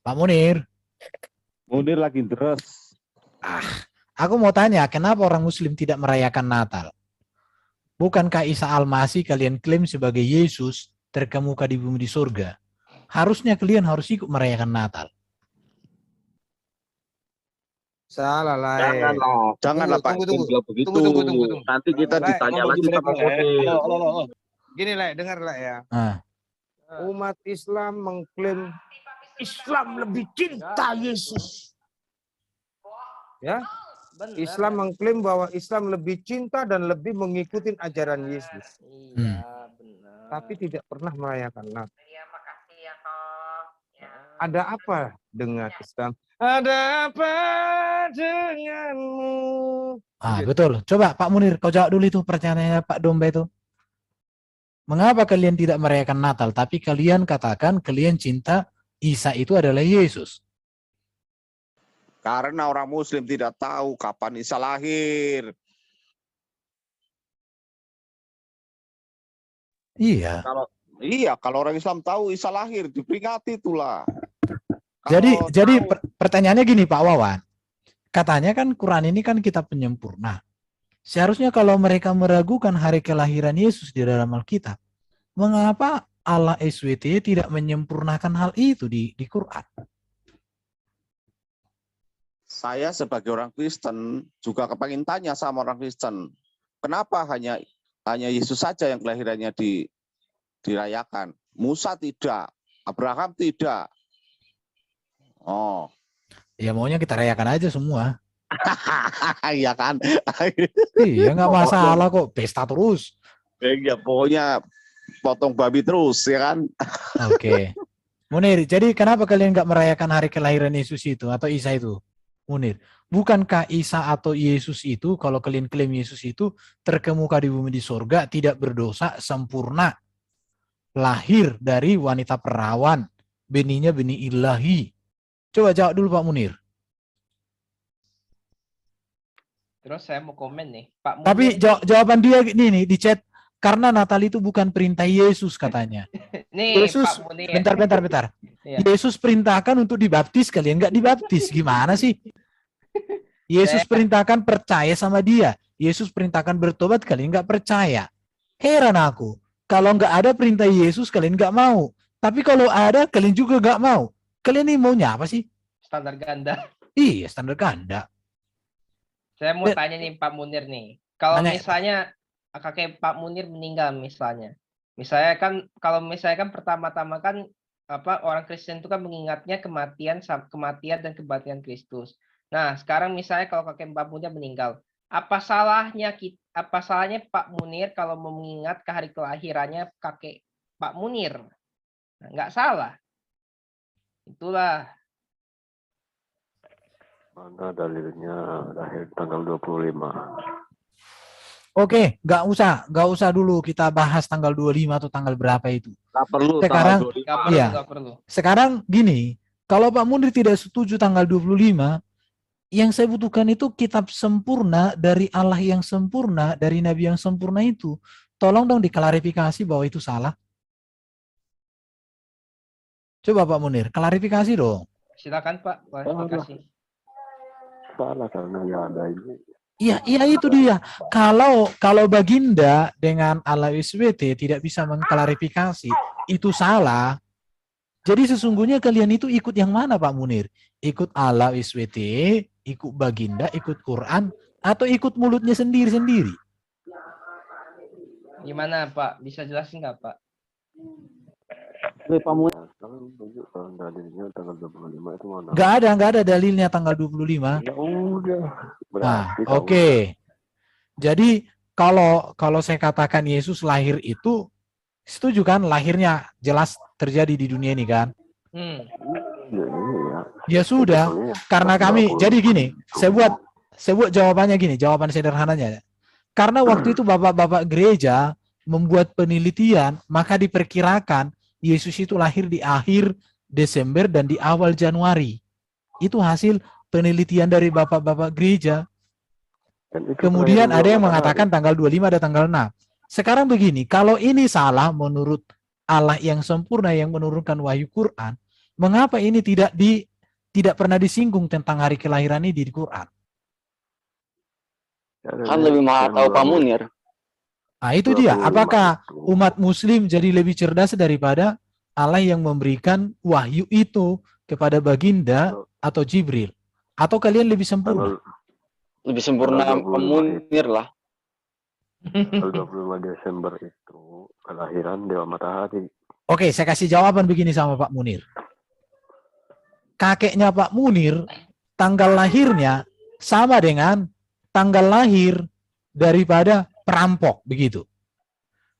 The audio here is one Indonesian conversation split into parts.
Pak Munir. Munir lagi terus. Aku mau tanya, kenapa orang Muslim tidak merayakan Natal? Bukankah Isa Al-Masih kalian klaim sebagai Yesus terkemuka di bumi di surga? Harusnya kalian harus ikut merayakan Natal. Salah lah. Janganlah Pak. Tunggu. Begitu. Tunggu. Nanti kita ditanya lagi sama Munir. Gini lah, dengar lah ya. Umat Islam mengklaim Islam lebih cinta Yesus. Ya, Islam mengklaim bahwa Islam lebih cinta dan lebih mengikuti ajaran Yesus. Tapi tidak pernah merayakan Natal. Ada apa dengan Islam? Ada apa denganmu? Betul. Coba Pak Munir, kau jawab dulu itu pertanyaannya Pak Domba itu. Mengapa kalian tidak merayakan Natal, tapi kalian katakan kalian cinta Isa itu adalah Yesus? Karena orang Muslim tidak tahu kapan Isa lahir. Iya. Kalau orang Islam tahu Isa lahir, diperingati itulah. Jadi pertanyaannya gini Pak Wawan. Katanya kan Quran ini kan kitab penyempurna. Seharusnya kalau mereka meragukan hari kelahiran Yesus di dalam Alkitab, mengapa Allah SWT tidak menyempurnakan hal itu di Quran? Saya sebagai orang Kristen juga kepengin tanya sama orang Kristen, kenapa hanya Yesus saja yang kelahirannya dirayakan? Musa tidak, Abraham tidak. Oh, ya maunya kita rayakan aja semua. iya kan? Iya nggak masalah kok, pesta terus. Ya pokoknya potong babi terus ya kan? Oke. Munir, jadi kenapa kalian nggak merayakan hari kelahiran Yesus itu atau Isa itu? Munir, bukankah Isa atau Yesus itu, kalau kalian klaim Yesus itu terkemuka di bumi di surga, tidak berdosa, sempurna, lahir dari wanita perawan, benihnya benih ilahi? Coba jawab dulu Pak Munir. Terus saya mau komen nih, Pak Munir. Tapi jawaban dia nih di chat, karena Natal itu bukan perintah Yesus katanya. Nih, Yesus, Pak Munir. bentar. Ya. Yesus perintahkan untuk dibaptis, kalian nggak dibaptis, gimana sih? Yesus perintahkan percaya sama dia. Yesus perintahkan bertobat, kalian nggak percaya. Heran aku, kalau nggak ada perintah Yesus, kalian nggak mau. Tapi kalau ada, kalian juga nggak mau. Kalian ini maunya apa sih? Standar ganda. Iya, standar ganda. Saya mau tanya nih Pak Munir nih. Kalau misalnya kakek Pak Munir meninggal misalnya kan kalau misalnya kan pertama-tama kan orang Kristen itu kan mengingatnya kematian dan kebangkitan Kristus. Nah, sekarang misalnya kalau kakek Pak Munir meninggal, apa salahnya Pak Munir kalau mengingat ke hari kelahirannya kakek Pak Munir? Nah, nggak salah. Itulah. Mana dalilnya lahir tanggal 25? Oke, nggak usah dulu kita bahas tanggal 25 atau tanggal berapa itu. Nggak perlu. Nggak perlu. Sekarang gini, kalau Pak Munir tidak setuju tanggal 25, yang saya butuhkan itu kitab sempurna dari Allah yang sempurna, dari Nabi yang sempurna itu. Tolong dong diklarifikasi bahwa itu salah. Coba Pak Munir, klarifikasi dong. Silakan Pak, klarifikasi. Salah karena ya ada ini. Iya itu dia. Kalau Baginda dengan Allah SWT tidak bisa mengklarifikasi, itu salah. Jadi sesungguhnya kalian itu ikut yang mana Pak Munir? Ikut Allah SWT, ikut Baginda, ikut Quran, atau ikut mulutnya sendiri-sendiri? Gimana Pak? Bisa jelasin nggak Pak? Pak Munir, dalilnya tanggal 25 itu mana? Nggak ada dalilnya tanggal 25. Ya udah. Nah, oke. Jadi kalau saya katakan Yesus lahir itu, setuju kan lahirnya jelas terjadi di dunia ini kan? Ya sudah, karena kami, jadi gini, saya buat jawabannya gini, jawaban sederhananya. Karena waktu itu bapak-bapak gereja membuat penelitian, maka diperkirakan Yesus itu lahir di akhir Desember dan di awal Januari. Itu hasil penelitian dari bapak-bapak gereja. Kemudian ada yang mengatakan tanggal 25 ada tanggal 6. Sekarang begini, kalau ini salah menurut Allah yang sempurna yang menurunkan wahyu Quran, Mengapa ini tidak pernah disinggung tentang hari kelahiran ini di Quran? Ya, Kan lebih mahal tahu Pak Munir. Nah, itu dia. Apakah umat muslim jadi lebih cerdas daripada Allah yang memberikan wahyu itu kepada baginda atau Jibril? Atau kalian lebih sempurna? Lebih sempurna Pak Munir lah. Tanggal 25 Desember itu kelahiran Dewa Matahari. Oke, saya kasih jawaban begini sama Pak Munir. Kakeknya Pak Munir, tanggal lahirnya sama dengan tanggal lahir daripada perampok, begitu.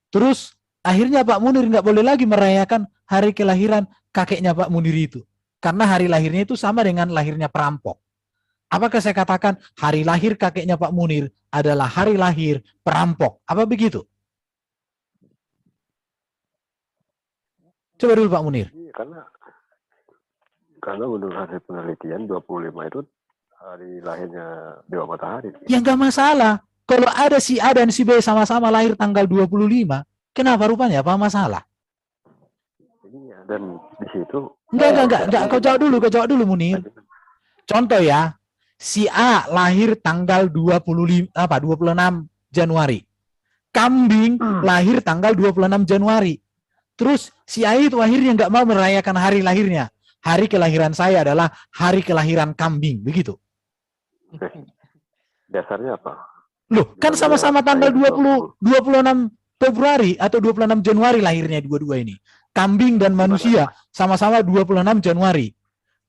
Terus akhirnya Pak Munir nggak boleh lagi merayakan hari kelahiran kakeknya Pak Munir itu. Karena hari lahirnya itu sama dengan lahirnya perampok. Apakah saya katakan hari lahir kakeknya Pak Munir adalah hari lahir perampok? Apa begitu? Coba dulu Pak Munir. Iya, karena menurut hasil penelitian 25 itu hari lahirnya Dewa Matahari. Ya nggak masalah. Kalau ada si A dan si B sama-sama lahir tanggal 25, kenapa rupanya? Apa masalah? Iya, dan di situ Enggak. Kau jawab dulu Munir. Contoh ya. Si A lahir tanggal 26 Januari. Kambing lahir tanggal 26 Januari. Terus si A itu akhirnya nggak mau merayakan hari lahirnya. Hari kelahiran saya adalah hari kelahiran kambing, begitu. dasarnya apa? Loh, kan sama-sama tanggal 26 Februari atau 26 Januari lahirnya dua-dua ini. Kambing dan manusia sama-sama 26 Januari.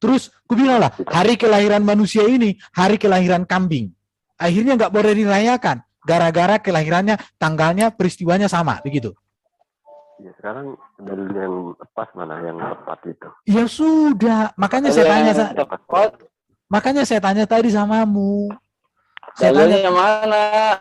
Terus aku bilang lah, hari kelahiran manusia ini hari kelahiran kambing. Akhirnya nggak boleh dirayakan. Gara-gara kelahirannya, tanggalnya, peristiwanya sama, begitu. Ya, sekarang dalil yang pas mana yang tepat itu? Ya sudah, makanya saya tanya tadi samamu. Dalilnya mana?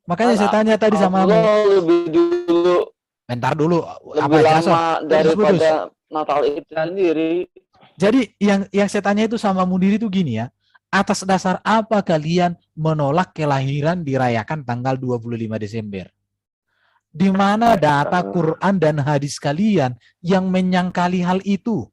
Makanya saya tanya tadi samamu. Lebih dulu. Bentar dulu. Lebih lama daripada Natal itu sendiri. Jadi yang saya tanya itu sama Munir itu gini ya. Atas dasar apa kalian menolak kelahiran dirayakan tanggal 25 Desember? Di mana data Quran dan hadis kalian yang menyangkali hal itu?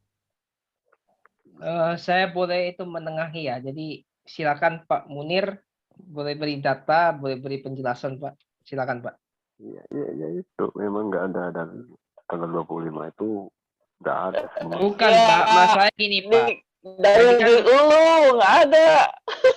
Saya boleh itu menengahi ya. Jadi silakan Pak Munir boleh beri data, boleh beri penjelasan Pak. Silakan Pak. Iya itu memang nggak ada, dan tanggal 25 itu nggak ada semua. Bukan Pak, masalah gini Pak. Dari dulu nggak ada.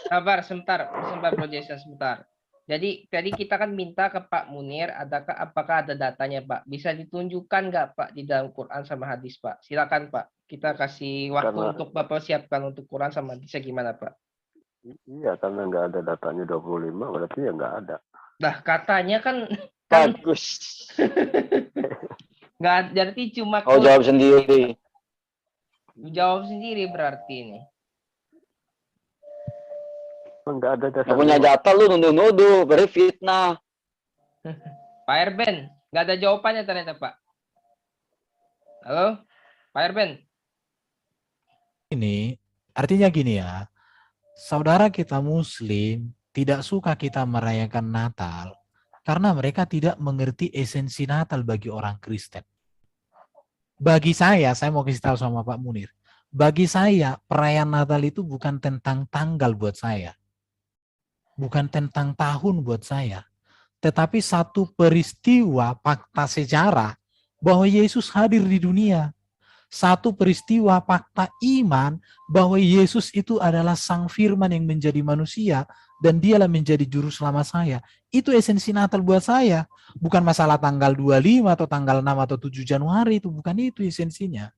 Sabar sebentar Bro Jason sebentar. Jadi kita kan minta ke Pak Munir, apakah ada datanya Pak? Bisa ditunjukkan nggak Pak di dalam Quran sama hadis Pak? Silakan Pak. Kita kasih waktu untuk Bapak siapkan untuk Quran sama hadisnya gimana Pak? Iya, karena nggak ada datanya 25, berarti ya nggak ada. Nah katanya kan Bagus. nggak, jadi cuma Kau jawab sendiri. Jawab sendiri berarti ini. Nggak ada dasar. Nggak punya data lu nuduh-nuduh, beri fitnah. Pak Erben, nggak ada jawabannya ternyata Pak. Halo, Pak Erben. Ini artinya gini ya. Saudara kita Muslim tidak suka kita merayakan Natal karena mereka tidak mengerti esensi Natal bagi orang Kristen. Bagi saya mau kasih tahu sama Pak Munir. Bagi saya, perayaan Natal itu bukan tentang tanggal buat saya. Bukan tentang tahun buat saya. Tetapi satu peristiwa fakta sejarah bahwa Yesus hadir di dunia. Satu peristiwa fakta iman bahwa Yesus itu adalah Sang Firman yang menjadi manusia dan dialah menjadi juru selamat saya. Itu esensi Natal buat saya. Bukan masalah tanggal 25 atau tanggal 6 atau 7 Januari, itu bukan itu esensinya.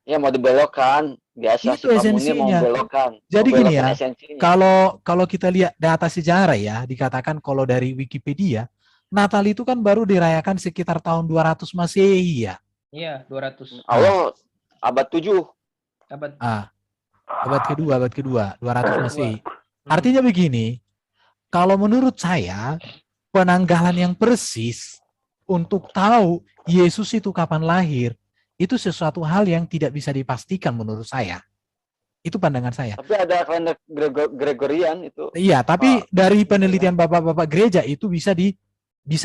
Ya mau dibelokkan, biasa Itu si Pak Munir esensinya. mau belokkan. Jadi Mau gini belokkan ya, esensinya. kalau kita lihat data sejarah ya, dikatakan kalau dari Wikipedia, Natal itu kan baru dirayakan sekitar tahun 200 Masehi ya. Iya, 200. Allah abad 7. Abad kedua, 200 Masehi. Artinya begini, kalau menurut saya, penanggalan yang persis untuk tahu Yesus itu kapan lahir, itu sesuatu hal yang tidak bisa dipastikan menurut saya. Itu pandangan saya. Tapi ada kalender Gregorian itu. Iya, tapi dari penelitian bapak-bapak gereja itu bisa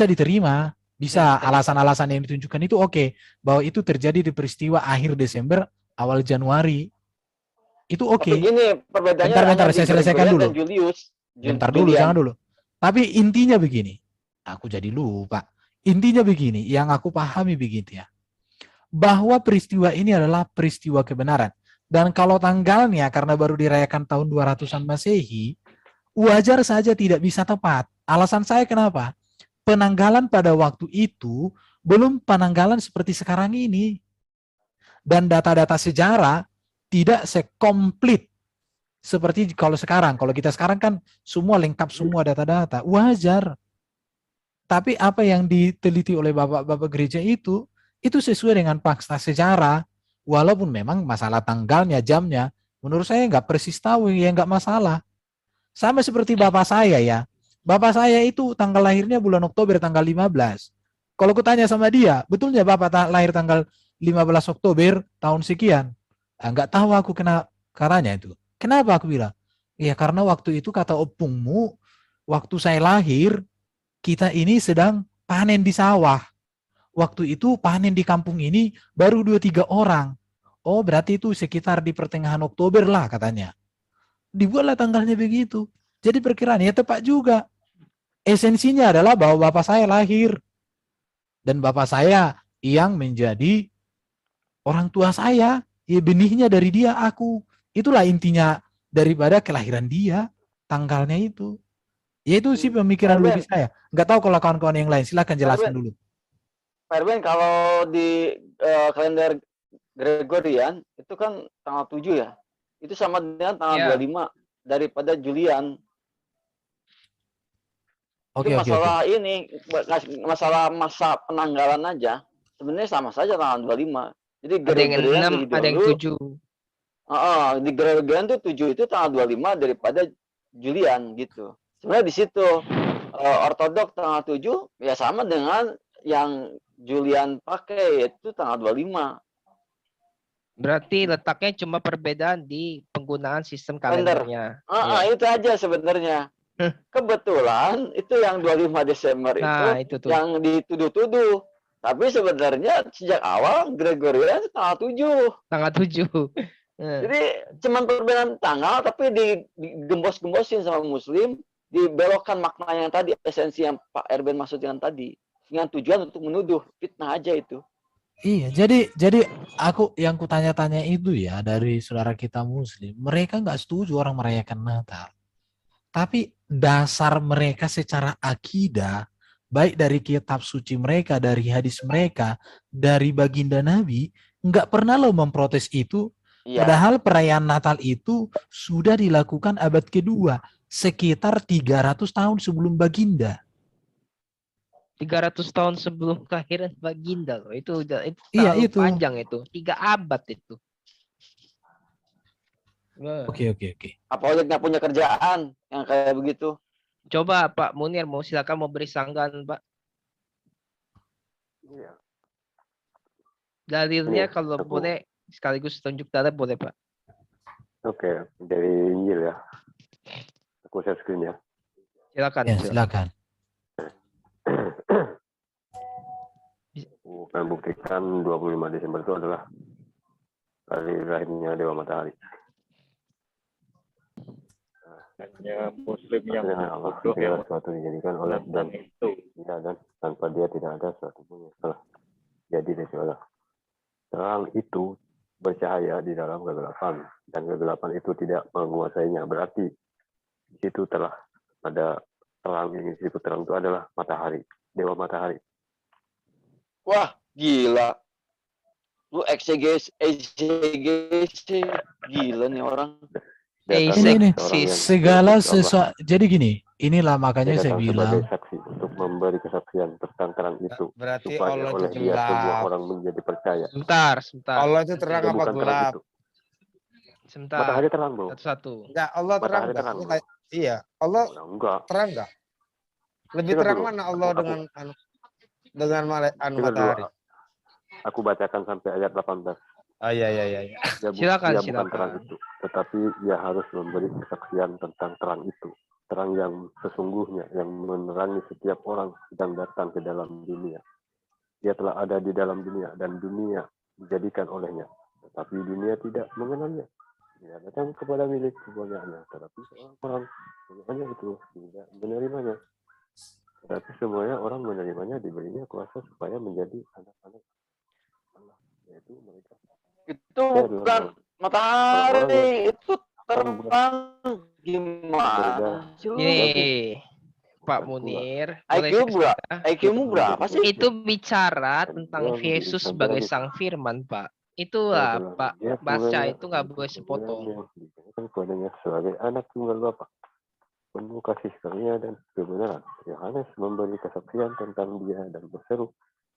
diterima, bisa alasan-alasan yang ditunjukkan itu oke, bahwa itu terjadi di peristiwa akhir Desember awal Januari. Itu oke. Tapi gini, perbedaannya Bentar, hanya di saya selesaikan Gregorian dulu. dan Julius. Bentar dulu, jangan dulu. Tapi intinya begini. Aku jadi lupa. Intinya begini, yang aku pahami begitu ya. Bahwa peristiwa ini adalah peristiwa kebenaran. Dan kalau tanggalnya karena baru dirayakan tahun 200-an Masehi, wajar saja tidak bisa tepat. Alasan saya kenapa? Penanggalan pada waktu itu belum penanggalan seperti sekarang ini. Dan data-data sejarah tidak sekomplit seperti kalau sekarang. Kalau kita sekarang kan semua lengkap, semua data-data. Wajar. Tapi apa yang diteliti oleh bapak-bapak gereja itu sesuai dengan fakta sejarah. Walaupun memang masalah tanggalnya, jamnya, menurut saya nggak persis tahu, ya nggak masalah. Sama seperti bapak saya ya. Bapak saya itu tanggal lahirnya bulan Oktober tanggal 15. Kalau kutanya sama dia, betulnya bapak lahir tanggal 15 Oktober tahun sekian. Nggak tahu aku katanya itu. Kenapa aku bilang? Ya karena waktu itu kata opungmu, waktu saya lahir, kita ini sedang panen di sawah. Waktu itu panen di kampung ini baru 2-3 orang. Oh berarti itu sekitar di pertengahan Oktober lah katanya. Dibuatlah tanggalnya begitu. Jadi perkiraannya tepat juga. Esensinya adalah bahwa bapak saya lahir. Dan bapak saya yang menjadi orang tua saya. Ya benihnya dari dia aku. Itulah intinya daripada kelahiran dia. Tanggalnya itu. Ya itu sih pemikiran logis saya. Nggak tahu kalau kawan-kawan yang lain. Silakan jelaskan dulu. Pak Erwin, kalau di kalender Gregorian itu kan tanggal 7 ya. Itu sama dengan tanggal 25 daripada Julian. Itu masalah ini, masalah masa penanggalan aja. Sebenarnya sama saja tanggal 25. Jadi Gregorian ada yang 6, ada yang 7. Di Gregorian tuh 7 itu tanggal 25 daripada Julian gitu. Sebenarnya di situ ortodok tanggal 7 ya sama dengan yang Julian pakai, yaitu tanggal 25. Berarti letaknya cuma perbedaan di penggunaan sistem kalendernya. Itu aja sebenarnya. Kebetulan itu yang 25 Desember itu yang dituduh-tuduh. Tapi sebenarnya sejak awal Gregorian tanggal 7. Tanggal 7. Jadi cuma perbedaan tanggal tapi digembos-gembosin sama Muslim, dibelokkan makna yang tadi, esensi yang Pak Erben maksudkan tadi. Dengan tujuan untuk menuduh, fitnah aja itu. Iya, jadi aku yang kutanya-tanya itu ya dari saudara kita Muslim, mereka nggak setuju orang merayakan Natal. Tapi dasar mereka secara akidah, baik dari kitab suci mereka, dari hadis mereka, dari baginda Nabi, nggak pernah lo memprotes itu. Ya. Padahal perayaan Natal itu sudah dilakukan abad kedua, sekitar 300 tahun sebelum baginda. 300 tahun sebelum kelahiran baginda loh. Itu itu panjang itu. 3 abad itu. Oke. Apalagi nggak punya kerjaan yang kayak begitu. Coba Pak Munir silakan mau beri sanggahan Pak. Iya. Dalilnya kalau boleh sekaligus tunjuk dalil boleh Pak. Oke, dari Injil ya. Aku share screen ya. Silakan. Ya, silakan. Aku akan buktikan 25 Desember itu adalah hari lahirnya Dewa Matahari. Hanya Muslim yang bodoh yang sesuatu dijadikan oleh dan itu dan tanpa dia tidak ada sesuatu pun yang telah jadi dari Allah. Terang itu bercahaya di dalam kegelapan dan kegelapan itu tidak menguasainya. Berarti di situ telah ada terang, yang disebut terang itu adalah matahari, Dewa Matahari. Wah, gila. Lu exegesis gila nih orang. Ini segala sesuatu. Jadi gini, inilah makanya saya bilang saksi untuk memberi kesaksian tentang terang itu. Berarti supaya Allah oleh itu dia semua gelap. orang menjadi percaya. Sebentar. Allah itu terang apa Bukan gelap? terang itu. Sebentar. Matahari terang, Bro. Satu-satu. Enggak, Allah terang Matahari terang, enggak? Iya, Allah enggak. terang enggak? Lebih Dengar terang dulu. mana Allah dengan matahari? Aku bacakan sampai ayat 18. Iya. Silakan. Bukan terang itu, tetapi ia harus memberi kesaksian tentang terang itu. Terang yang sesungguhnya, yang menerangi setiap orang sedang datang ke dalam dunia. Dia telah ada di dalam dunia, dan dunia dijadikan olehnya. tetapi dunia tidak mengenalnya. Dia datang kepada milik kemuliaannya, tetapi orang kemuliaannya itu tidak menerimanya. Tetapi semuanya orang menerimanya, diberinya kuasa supaya menjadi anak-anak Allah, yaitu mereka. Itu bukan matahari, itu terbang gimana? Ini Pak Munir, IQ-mu berapa sih? itu bicara tentang Yesus sebagai Sang Firman, Pak. Itulah Pak, baca itu nggak boleh sepotong. Kepadanya sebagai anak tunggal Bapa, penuh kasih karunia dan kebenaran. Yohanes memberi kesaksian tentang dia dan berseru,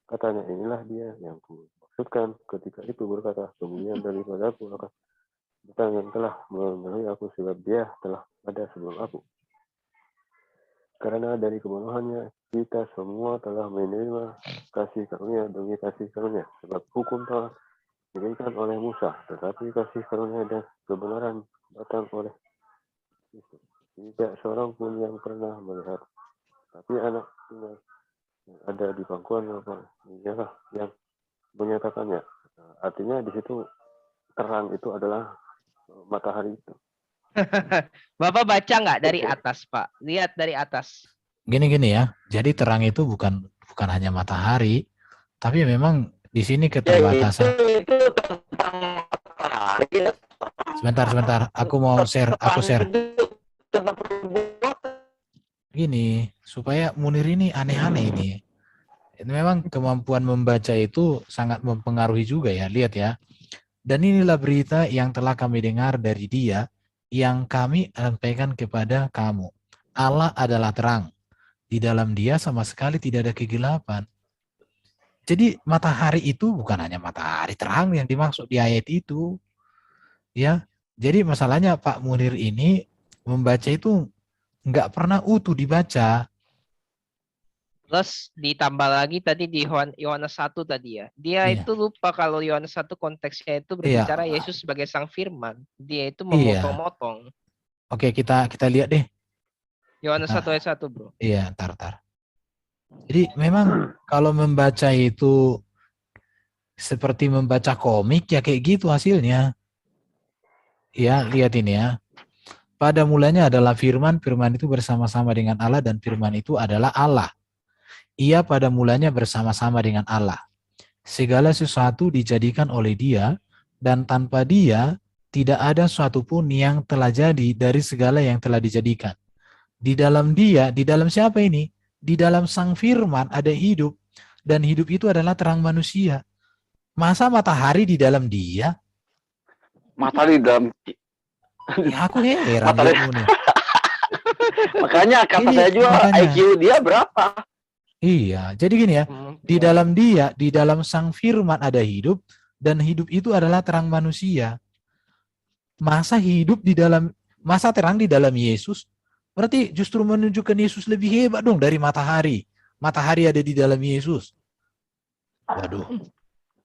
katanya, inilah dia yang kumaksudkan ketika itu berkata, kemudian daripada aku akan datang yang telah memenuhi aku, sebab dia telah ada sebelum aku. Karena dari kemenuhannya kita semua telah menerima kasih karunia demi kasih karunia. Sebab hukum telah diberikan oleh Musa, tetapi kasih karunia dan kebenaran datang oleh Kristus. Tidak seorang pun yang pernah melihat, tapi anak tunggal yang ada di pangkuan Bapa, dialah yang menyatakannya. Artinya di situ terang itu adalah matahari itu. Bapak baca nggak dari atas, Pak? Lihat dari atas. Gini ya. Jadi terang itu bukan hanya matahari, tapi memang di sini keterbatasan. Itu tentang matahari. Sebentar. Aku share. Tentang perbuatan. Gini, supaya Munir ini aneh-aneh ini. Memang kemampuan membaca itu sangat mempengaruhi juga ya. Lihat ya. Dan inilah berita yang telah kami dengar dari dia, yang kami sampaikan kepada kamu. Allah adalah terang. Di dalam dia sama sekali tidak ada kegelapan. Jadi matahari itu bukan hanya matahari terang yang dimaksud di ayat itu. Ya. Jadi masalahnya Pak Munir ini membaca itu nggak pernah utuh dibaca. Plus ditambah lagi tadi di Yohanes 1 tadi ya. Dia itu lupa kalau Yohanes 1 konteksnya itu berbicara Yesus sebagai Sang Firman. Dia itu memotong-motong. Oke, kita lihat deh. Yohanes 1 ayat 1, Bro. Iya, ntar. Jadi memang kalau membaca itu seperti membaca komik ya kayak gitu hasilnya. Ya, lihat ini ya. Pada mulanya adalah Firman, Firman itu bersama-sama dengan Allah dan Firman itu adalah Allah. Ia pada mulanya bersama-sama dengan Allah. Segala sesuatu dijadikan oleh dia, dan tanpa dia tidak ada suatu pun yang telah jadi dari segala yang telah dijadikan. Di dalam dia, di dalam siapa ini? Di dalam Sang Firman ada hidup, dan hidup itu adalah terang manusia. Masa matahari di dalam dia? Matahari di dalam... Ya, aku heran. Makanya kata saya juga, IQ dia berapa? Iya, jadi gini ya, di dalam dia, di dalam Sang Firman ada hidup, dan hidup itu adalah terang manusia. Masa terang di dalam Yesus, berarti justru menunjukkan Yesus lebih hebat dong dari matahari. Matahari ada di dalam Yesus. Waduh,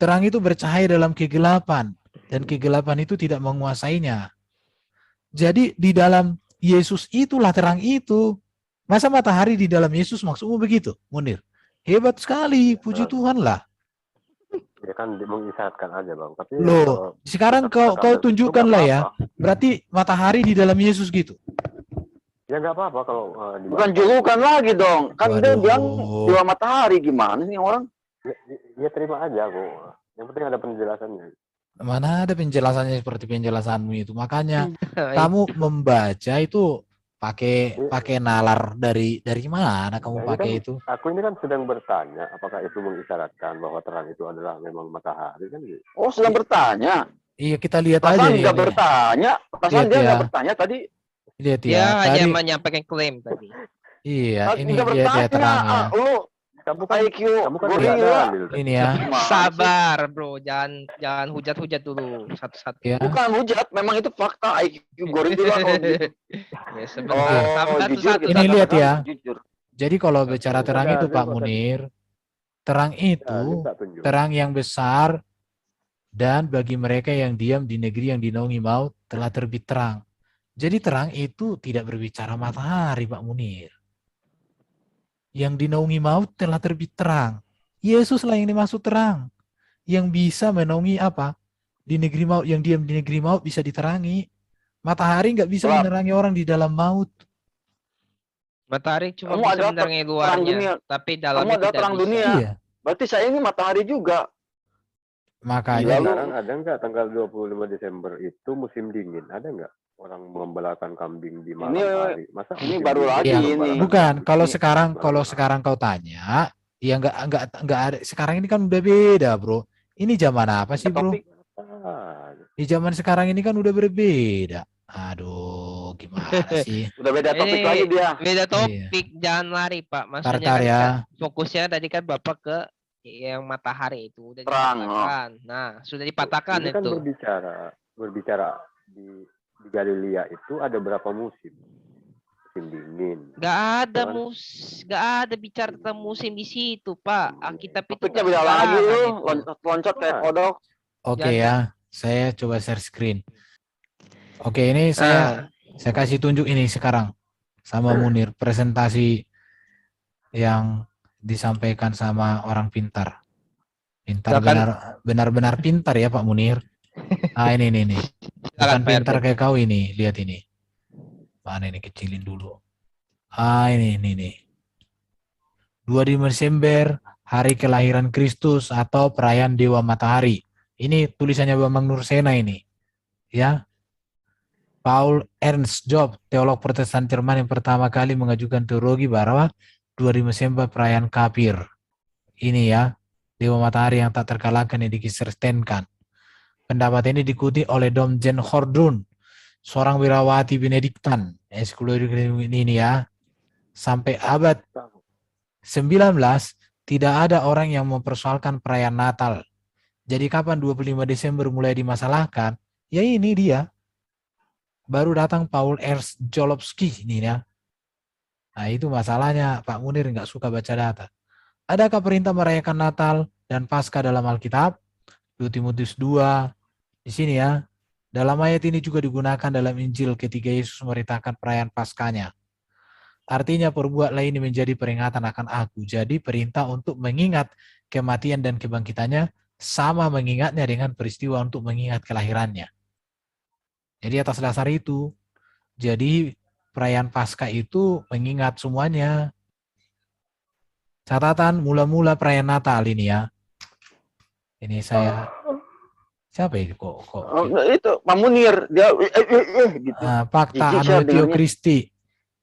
terang itu bercahaya dalam kegelapan, dan kegelapan itu tidak menguasainya. Jadi di dalam Yesus itulah terang itu. Masa matahari di dalam Yesus maksudmu begitu, Munir? Hebat sekali, puji Tuhan lah. Ya kan mengisyaratkan aja Bang. Tapi loh, sekarang kau tunjukkan lah ya. Berarti matahari di dalam Yesus gitu. Ya nggak apa-apa kalau bukan julukan lagi dong. Kan dia bilang dua matahari, gimana nih orang? Ya terima aja aku. Yang penting ada penjelasannya. Mana ada penjelasannya seperti penjelasanmu itu. Makanya kamu membaca itu pakai nalar dari mana kamu pakai itu? Aku ini kan sedang bertanya apakah itu mengisyaratkan bahwa terang itu adalah memang matahari kan gitu. Oh, sedang bertanya. Iya, kita lihat aja nih. Bertanya. Perasaan dia nggak bertanya tadi. Lihat ya. Dia hanya menyampaikan klaim tadi. Iya, ini dia terangnya. Kamu kan ini ya. Sabar, Bro. Jangan hujat-hujat dulu satu-satu. Ya. Bukan hujat, memang itu fakta IQ gorila kalau gitu. Ini lihat ya. Jadi kalau bicara terang itu Pak Munir, terang itu terang yang besar, dan bagi mereka yang diam di negeri yang dinaungi maut telah terbit terang. Jadi terang itu tidak berbicara matahari Pak Munir. Yang dinaungi maut telah terbit terang. Yesuslah yang dimaksud terang. Yang bisa menaungi apa? di negeri maut, yang diam di negeri maut bisa diterangi. Matahari nggak bisa Gelap. menerangi orang di dalam maut. Matahari cuma Kamu bisa adalah menerangi terang luarnya, dunia. tapi Kamu dalamnya adalah tidak terang bisa. dunia. Iya. Berarti saya ini matahari juga. Makanya Lalu- Sekarang ada nggak tanggal 25 Desember itu musim dingin? Ada nggak orang membalakan kambing di malam hari? Masa ini musim baru dingin lagi orang ini. membalakan bukan, kambing? kalau Ini- sekarang Malam-malam. kau tanya, ya nggak ada. Sekarang ini kan udah beda, bro. Ini zaman apa sih, bro? Topik. Ah, Di zaman sekarang ini kan udah berbeda. Aduh, gimana sih? Udah beda topik Ini lagi dia. beda topik, jangan lari Pak. Maksudnya Tartar kan ya. fokusnya tadi kan Bapak ke yang matahari itu udah Terang, dipatahkan. Nah, sudah dipatahkan ini kan itu. berbicara di Galilea itu ada berapa musim? Musim dingin. Gak ada Kan? gak ada bicara tentang musim di situ Pak. Alkitab itu Topiknya nggak beda lagi sembarangan lu. itu. Loncat kayak kodok. Oke Jangan- ya, saya coba share screen. Oke, ini saya kasih tunjuk ini sekarang sama Munir, presentasi yang disampaikan sama orang pintar. Pintar, Silakan. benar-benar pintar ya Pak Munir. Ah, ini. Bukan Silakan, Pak pintar RT. kayak kau ini, lihat ini. Mana ini, kecilin dulu. Ah, ini. 25 Desember, hari kelahiran Kristus atau perayaan Dewa Matahari. Ini tulisannya Bambang Nursena ini. Ya. Paul Ernst Job, teolog Protestan Jerman yang pertama kali mengajukan teologi bahwa 25 Desember perayaan kafir. Ini ya, Dewa Matahari yang tak terkalahkan yang dikristenkan. Pendapat ini diikuti oleh Dom Jen Hordun, seorang wirawati Benediktan. Ini ya. Sampai abad 19 tidak ada orang yang mempersoalkan perayaan Natal. Jadi kapan 25 Desember mulai dimasalahkan? Ya ini dia. Baru datang Paul Ernst Jolowski ini ya. Nah itu masalahnya Pak Munir nggak suka baca data. Adakah perintah merayakan Natal dan Paskah dalam Alkitab? 2 Timotius 2 di sini ya. Dalam ayat ini juga digunakan dalam Injil ketika Yesus memerintahkan perayaan Paskahnya. Artinya perbuatlah ini menjadi peringatan akan aku. Jadi perintah untuk mengingat kematian dan kebangkitannya sama mengingatnya dengan peristiwa untuk mengingat kelahirannya. Jadi atas dasar itu, jadi perayaan Paskah itu mengingat semuanya. Catatan mula-mula perayaan Natal ini ya. Ini saya, siapa ini kok? Itu Pak Munir dia gitu. Fakta Jijik saya Anotio dengarnya. Christi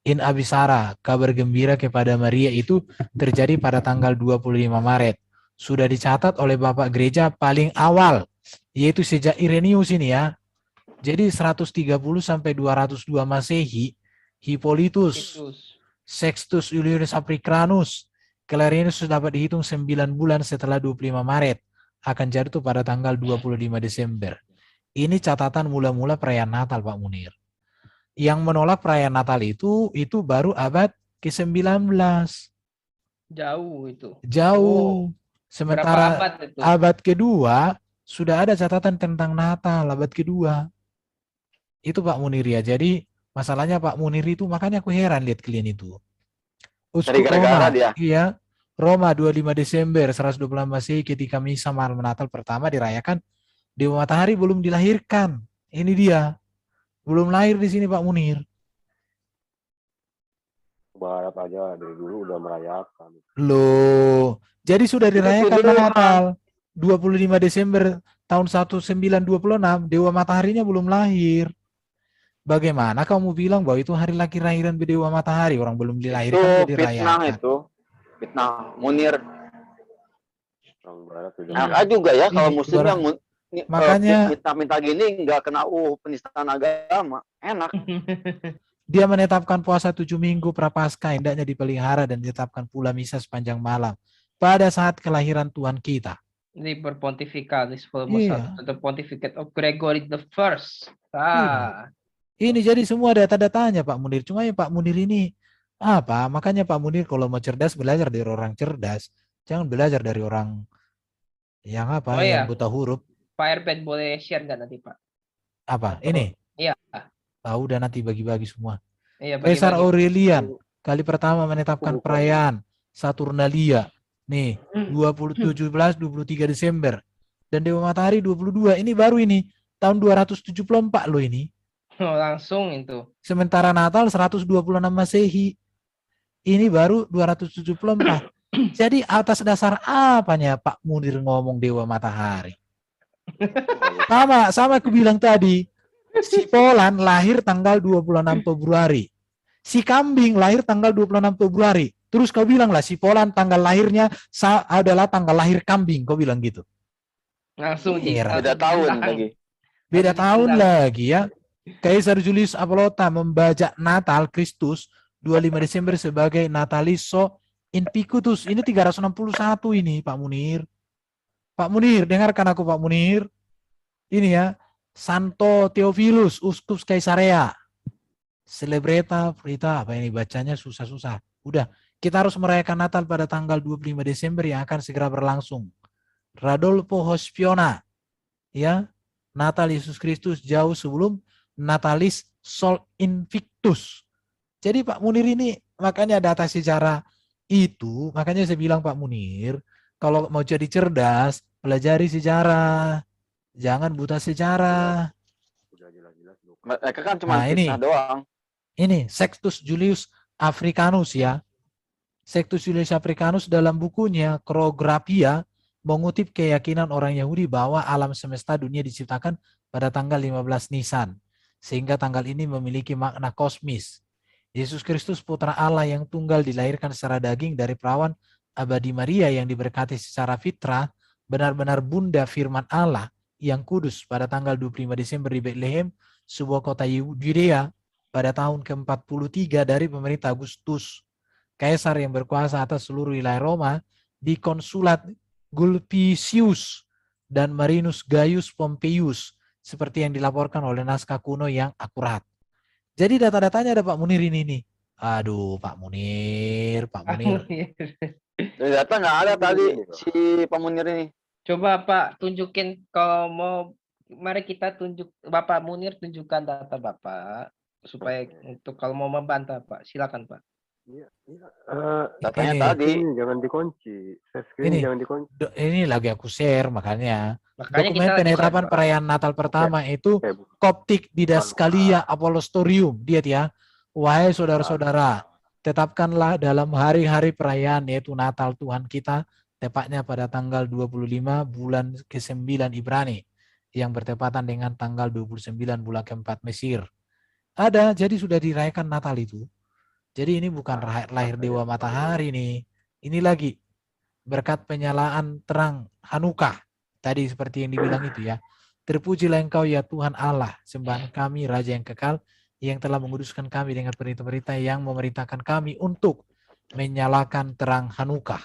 in Abisara, kabar gembira kepada Maria itu terjadi pada tanggal 25 Maret. Sudah dicatat oleh Bapak Gereja paling awal, yaitu sejak Irenaeus ini ya. Jadi 130 sampai 202 Masehi, Hippolytus, Sextus Iulius Africanus, kelahirannya sudah dapat dihitung 9 bulan setelah 25 Maret, akan jatuh pada tanggal 25 Desember. Ini catatan mula-mula perayaan Natal Pak Munir. Yang menolak perayaan Natal itu baru abad ke-19. Jauh itu. Jauh. Sementara abad itu? abad kedua sudah ada catatan tentang Natal, abad kedua. Itu Pak Munir ya. Jadi masalahnya Pak Munir itu, makanya aku heran lihat kalian itu. Uskup Roma, dia. iya, Roma 25 Desember 126 Masehi ketika misa malam Natal pertama dirayakan, Dewa Matahari belum dilahirkan. Ini dia. Belum lahir di sini Pak Munir. Barat aja dari dulu udah merayakan. Loh, jadi sudah dirayakan dulu, Natal 25 Desember tahun 1926, Dewa Mataharinya belum lahir. Bagaimana kamu bilang bahwa itu hari lahiran Dewa Matahari, orang belum dilahirkan Itu sudah fitnah dirayakan. itu. Fitnah Munir. Orang Barat udah Nah, juga ya kalau Ini muslim yang makanya- minta gini nggak kena penistaan agama. Enak. Dia menetapkan puasa 7 minggu prapaskah, hendaknya dipelihara dan ditetapkan pula misa sepanjang malam pada saat kelahiran Tuhan kita. Liber Pontificalis Iya. the Pontificate of Gregory the First. Ini jadi semua data-datanya Pak Munir. Cuma ya Pak Munir ini apa? Makanya Pak Munir kalau mau cerdas belajar dari orang cerdas. Jangan belajar dari orang yang apa? Oh, yang iya. buta huruf. Pak Erben boleh share nggak nanti Pak? Apa? Ini? Iya. Tahu udah nanti bagi-bagi semua. Iya, Kaisar bagi-bagi. Aurelian kali pertama menetapkan perayaan Saturnalia. Nih, 23 Desember. dan Dewa Matahari 22. Ini baru ini tahun 274 loh ini. Oh, langsung itu. Sementara Natal 126 Masehi. Ini baru 274. Jadi atas dasar apanya Pak Munir ngomong Dewa Matahari? Sama aku bilang tadi. Si Polan lahir tanggal 26 Februari. Si Kambing lahir tanggal 26 Februari. Terus kau bilang lah si Polan tanggal lahirnya adalah tanggal lahir Kambing. Kau bilang gitu. Langsung Beda tahun lagi. Beda tahun lagi ya. Kaisar Julius Apolota membajak Natal Kristus 25 Desember sebagai Nataliso Invictus. Ini 361 ini Pak Munir. Pak Munir, dengarkan aku Pak Munir. Ini ya. Santo Theophilus, Uskup Kaisarea. Celebrata, Frita, apa ini bacanya susah-susah. Udah, kita harus merayakan Natal pada tanggal 25 Desember yang akan segera berlangsung. Radolfo Hospiona, ya, Natal Yesus Kristus jauh sebelum Natalis Sol Invictus. Jadi Pak Munir ini, makanya data sejarah itu, makanya saya bilang Pak Munir, kalau mau jadi cerdas, pelajari sejarah. Jangan buta sejarah. Mereka kan cuma fitnah doang. Ini Sextus Julius Africanus ya. Sextus Julius Africanus dalam bukunya Krographia mengutip keyakinan orang Yahudi bahwa alam semesta dunia diciptakan pada tanggal 15 Nisan. Sehingga tanggal ini memiliki makna kosmis. Yesus Kristus putra Allah yang tunggal dilahirkan secara daging dari perawan abadi Maria yang diberkati secara fitrah, benar-benar bunda firman Allah yang kudus pada tanggal 25 Desember di Bethlehem, sebuah kota Yudea pada tahun ke-43 dari pemerintah Agustus, kaisar yang berkuasa atas seluruh wilayah Roma di konsulat Gulpicius dan Marinus Gaius Pompeius, seperti yang dilaporkan oleh naskah kuno yang akurat. Jadi data-datanya ada Pak Munir ini nih. Aduh, Pak Munir. Data nggak ada tadi si Pak Munir ini. Coba Pak tunjukin kalau mau, mari kita tunjuk Bapak Munir, tunjukkan data Bapak supaya untuk kalau mau membantah Pak, silakan Pak. Iya. Datanya tadi jangan dikunci. Jangan dikunci. Ini lagi aku share makanya Makanya dokumen penetapan perayaan Natal pertama itu Koptik Didaskalia Apostolium. Dia ya. Wahai saudara-saudara, tetapkanlah dalam hari-hari perayaan yaitu Natal Tuhan kita, tepatnya pada tanggal 25 bulan ke-9 Ibrani yang bertepatan dengan tanggal 29 bulan ke-4 Mesir. Ada, jadi sudah dirayakan Natal itu. Jadi ini bukan lahir Dewa Matahari nih. Ini lagi berkat penyalaan terang Hanukkah. Tadi seperti yang dibilang itu ya. Terpujilah Engkau ya Tuhan Allah, sembahan kami Raja yang kekal, yang telah menguduskan kami dengan perintah-perintah yang memerintahkan kami untuk menyalakan terang Hanukkah.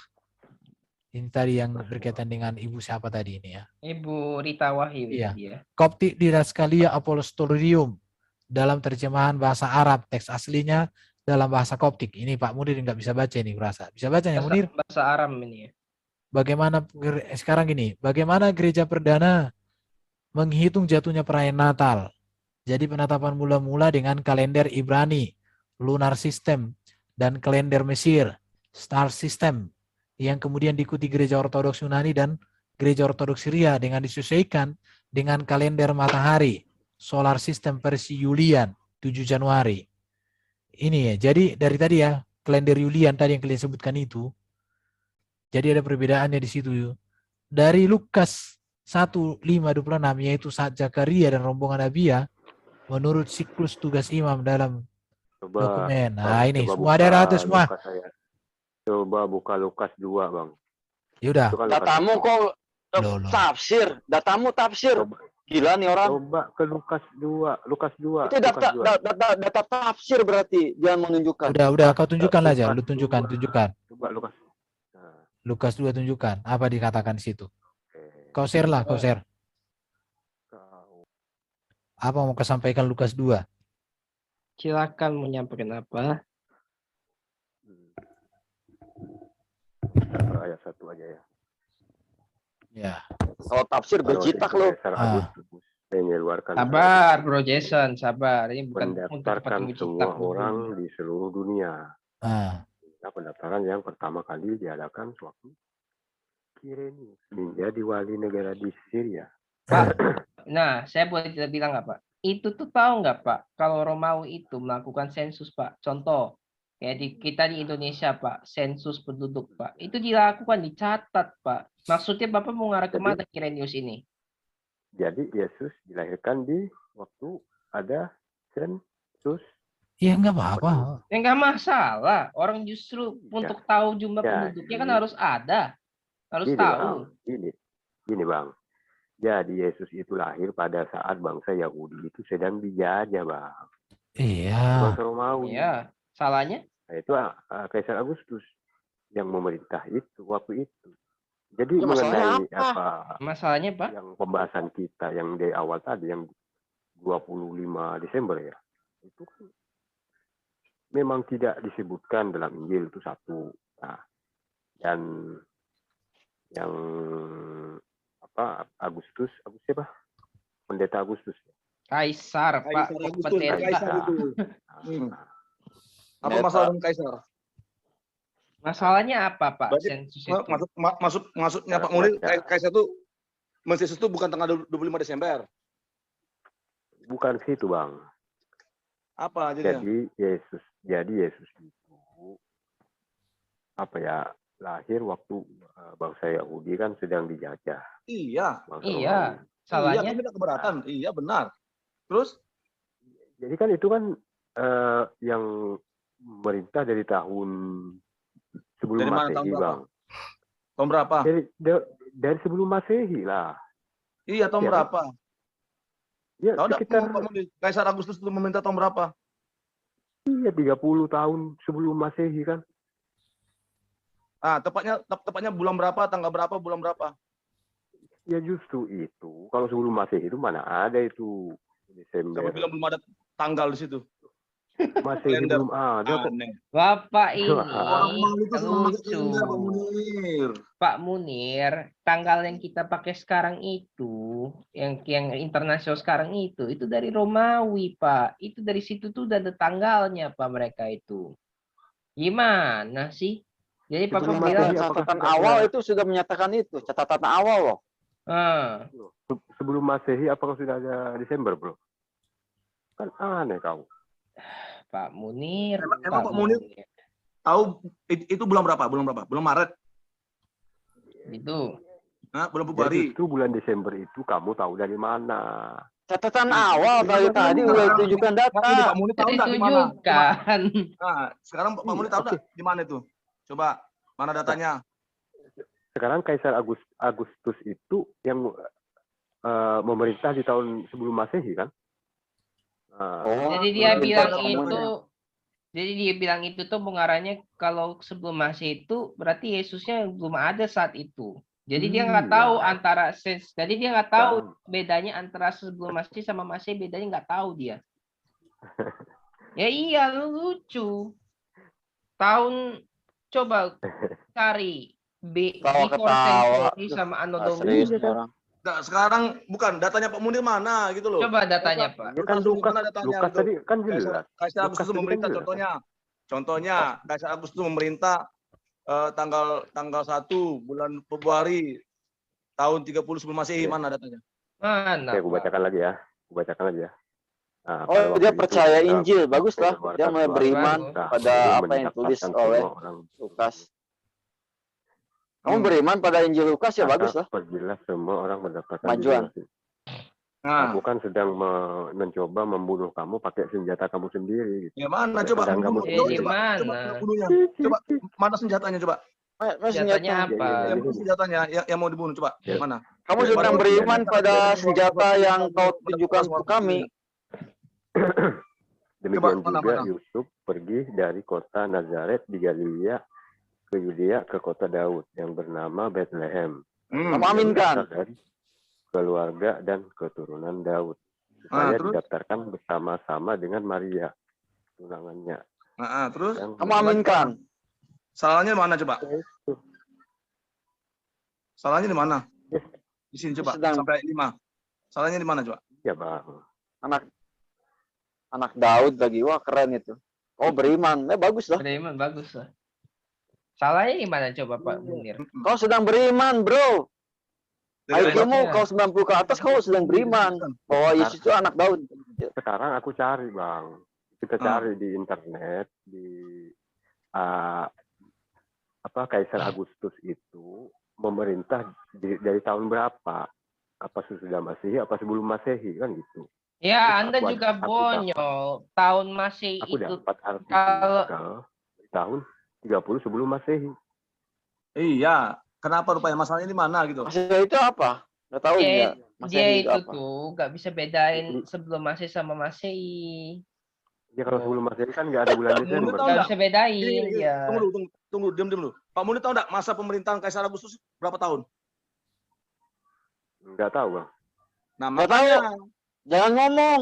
Ini tadi yang berkaitan dengan ibu siapa tadi ini ya? Ibu Rita Wahyu. Iya. Koptik Didaskalia Apostolium dalam terjemahan bahasa Arab, teks aslinya dalam bahasa Koptik. Ini Pak Munir nggak bisa baca ini kurasa. Bisa baca ya Munir? Bahasa Aram ini ya. Bagaimana sekarang gini? Bagaimana gereja perdana menghitung jatuhnya perayaan Natal? Jadi penetapan mula-mula dengan kalender Ibrani, lunar system, dan kalender Mesir, star system, yang kemudian diikuti gereja Ortodoks Yunani dan gereja Ortodoks Syria dengan disesuaikan dengan kalender matahari, solar system versi Julian, 7 Januari. Ini ya, jadi dari tadi ya, kalender Julian tadi yang kalian sebutkan itu, jadi ada perbedaannya di situ. Dari Lukas 1:5-26, yaitu saat Zakaria dan rombongan Abia, menurut siklus tugas imam dalam dokumen. Nah ini, semua ada rata semua. Coba buka Lukas 2, Bang. Yaudah. Datamu kok tafsir? Datamu tafsir. Gila nih orang. Coba ke Lukas 2. Lukas 2. Itu data tafsir berarti. Jangan menunjukkan. Udah, kau tunjukkan aja. Lu tunjukkan. Coba Lukas. Lukas 2 tunjukkan. Apa dikatakan di situ? Kau share lah, kau share. Apa mau kau sampaikan Lukas 2? Silakan menyampaikan apa? Ayat 1 aja ya. Ya. Kalau tafsir berjitak lo. Sabar Bro Jason, sabar. Ini bukan mendaftarkan semua orang di seluruh dunia. Nah, pendaftaran yang pertama kali diadakan sewaktu Kirenius menjadi wali negara di Syria. Pak, nah saya boleh tidak bilang nggak Pak? Itu tuh tahu nggak Pak? Kalau Romawi itu melakukan sensus Pak. Contoh, kayak kita di Indonesia Pak, sensus penduduk Pak. Itu dilakukan, dicatat Pak. Maksudnya Bapak mau ngarah kemana Kirenius ini? Jadi Yesus dilahirkan di waktu ada sensus. Ya nggak apa-apa. Ya nggak masalah. Orang justru untuk tahu jumlah penduduknya kan harus ada. Harus tahu. Gini Bang. Jadi Yesus itu lahir pada saat bangsa Yahudi itu sedang dijajah, Bang. Iya. Bangsa Romawi. Iya. Salahnya? Nah, itu Kaisar Agustus yang memerintah itu waktu itu. Jadi Ya, mengenai Masalahnya Pak? yang pembahasan kita yang di awal tadi yang 25 Desember ya. Itu memang tidak disebutkan dalam Injil itu satu. Nah, dan yang Agustus siapa? Pendeta Agustus. Kaisar Pak. Kaisar itu. Apa masalah dengan Kaisar? Masalahnya apa Pak? Berarti Sensus itu? maksudnya Pak Munir, Kaisar itu mensensus itu bukan tanggal 25 Desember. Bukan situ Bang. Apa jadinya? Jadi Yesus itu lahir waktu bangsa Yahudi kan sedang dijajah. Iya. Iya. Salahnya? Iya, tidak keberatan. Iya, benar. Terus? Jadi kan itu kan yang merintah dari tahun sebelum dari mana, Masehi, tahun berapa? Bang. Tahun berapa? Dari sebelum Masehi lah. Iya, tahun Ya, berapa? Ya, Tahu sekitar Pak Munir, Kaisar Agustus itu meminta tahun berapa? iya 30 tahun sebelum Masehi kan. Tepatnya bulan berapa, tanggal berapa, bulan berapa? Ya justru itu. Kalau sebelum Masehi itu mana ada itu Desember. Siapa bilang belum ada tanggal di situ? Masehi belum ada kok. Bapak ini Orang malu itu lucu. Pak Munir. Pak Munir, tanggal yang kita pakai sekarang itu, yang internasional sekarang itu dari Romawi, Pak. Itu dari situ tuh udah ada tanggalnya, Pak, mereka itu. Gimana sih? Jadi Papa bilang catatan awal itu sudah menyatakan itu, catatan awal loh. Sebelum Masehi apakah sudah ada Desember, Bro? Kan aneh kau. Pak Munir. Emang Pak Munir tahu itu bulan berapa? Bulan Maret. Itu. Nah, bulan Februari. Itu bulan Desember itu kamu tahu dari mana? Catatan awal tadi udah ditunjukkan data. Pak Munir tahu nggak di mana? Nah, sekarang Pak Munir tahu nggak di mana itu? Coba, mana datanya? Sekarang Kaisar Agustus itu yang memerintah di tahun sebelum Masehi kan? Jadi dia bilang itu tuh mengarahnya kalau sebelum Masehi itu berarti Yesusnya belum ada saat itu. Jadi dia nggak tahu jadi dia nggak tahu bedanya antara sebelum Masehi sama Masehi, bedanya nggak tahu dia. Ya iya, lucu. Tahun coba cari Ketawa sama Anno Domini. Nah, sekarang bukan datanya Pak Munir mana gitu loh. Coba datanya Pak. Ya kan Lukas tadi kan jelas. Kaisar Agustus memerintah contohnya Kaisar Agustus memerintah tanggal 1 bulan Februari tahun 30 sebelum Masehi, mana datanya? Mana? Oke, aku bacakan lagi ya. Nah, dia percaya Injil, bagus lah. Dia mulai beriman pada apa yang ditulis oleh Lukas. Kamu beriman pada Injil Lukas ya, bagus lah. Pergilah semua orang mendapatkan kemajuan. Aku kan sedang mencoba membunuh kamu pakai senjata kamu sendiri. Gitu. Ya mana coba kamu coba mana senjatanya coba? Senjatanya apa? Senjatanya yang mau dibunuh coba mana? Kamu sedang beriman pada senjata yang kau tunjukkan untuk kami. Demikian juga Yusuf pergi dari kota Nazaret di Galilea ke Yudea ke kota Daud yang bernama Bethlehem. Kamu aminkan. Dari keluarga dan keturunan Daud. Supaya didaftarkan bersama-sama dengan Maria, tunangannya. Terus? Kamu aminkan. Salahnya mana coba? Salahnya di mana? Di sini coba sampai 5. Salahnya di mana coba? Ya Bang. Anak Daud lagi, wah keren itu. Oh beriman, bagus lah. Beriman bagus lah. Salahnya gimana coba Pak Munir? Kau sedang beriman, bro. IQ-mu Iya. kau 90 ke atas, kau sedang beriman bahwa Yesus itu anak Daud. Sekarang aku cari, Bang. Kita cari di internet, di Kaisar Agustus itu memerintah dari tahun berapa? Apa sesudah Masehi, apa sebelum Masehi, kan gitu. Ya, Terus Anda juga bonyol. Tahun Masehi Aku itu dapat artikel kalau tahun 30 sebelum Masehi. Iya, kenapa rupanya masalahnya di mana gitu? Masehi itu apa? Nggak tahu dia, ya. dia Masehi itu apa? tuh nggak bisa bedain sebelum Masehi sama Masehi. Ya kalau sebelum Masehi kan nggak ada bulan Desember. Tahu Nggak nggak? bisa bedain. Gini, Ya. Tunggu, diam dulu. Pak Munir tahu nggak masa pemerintahan Kaisar Agustus berapa tahun? Nggak tahu, Bang. Nah, Nggak makanya Jangan ngomong.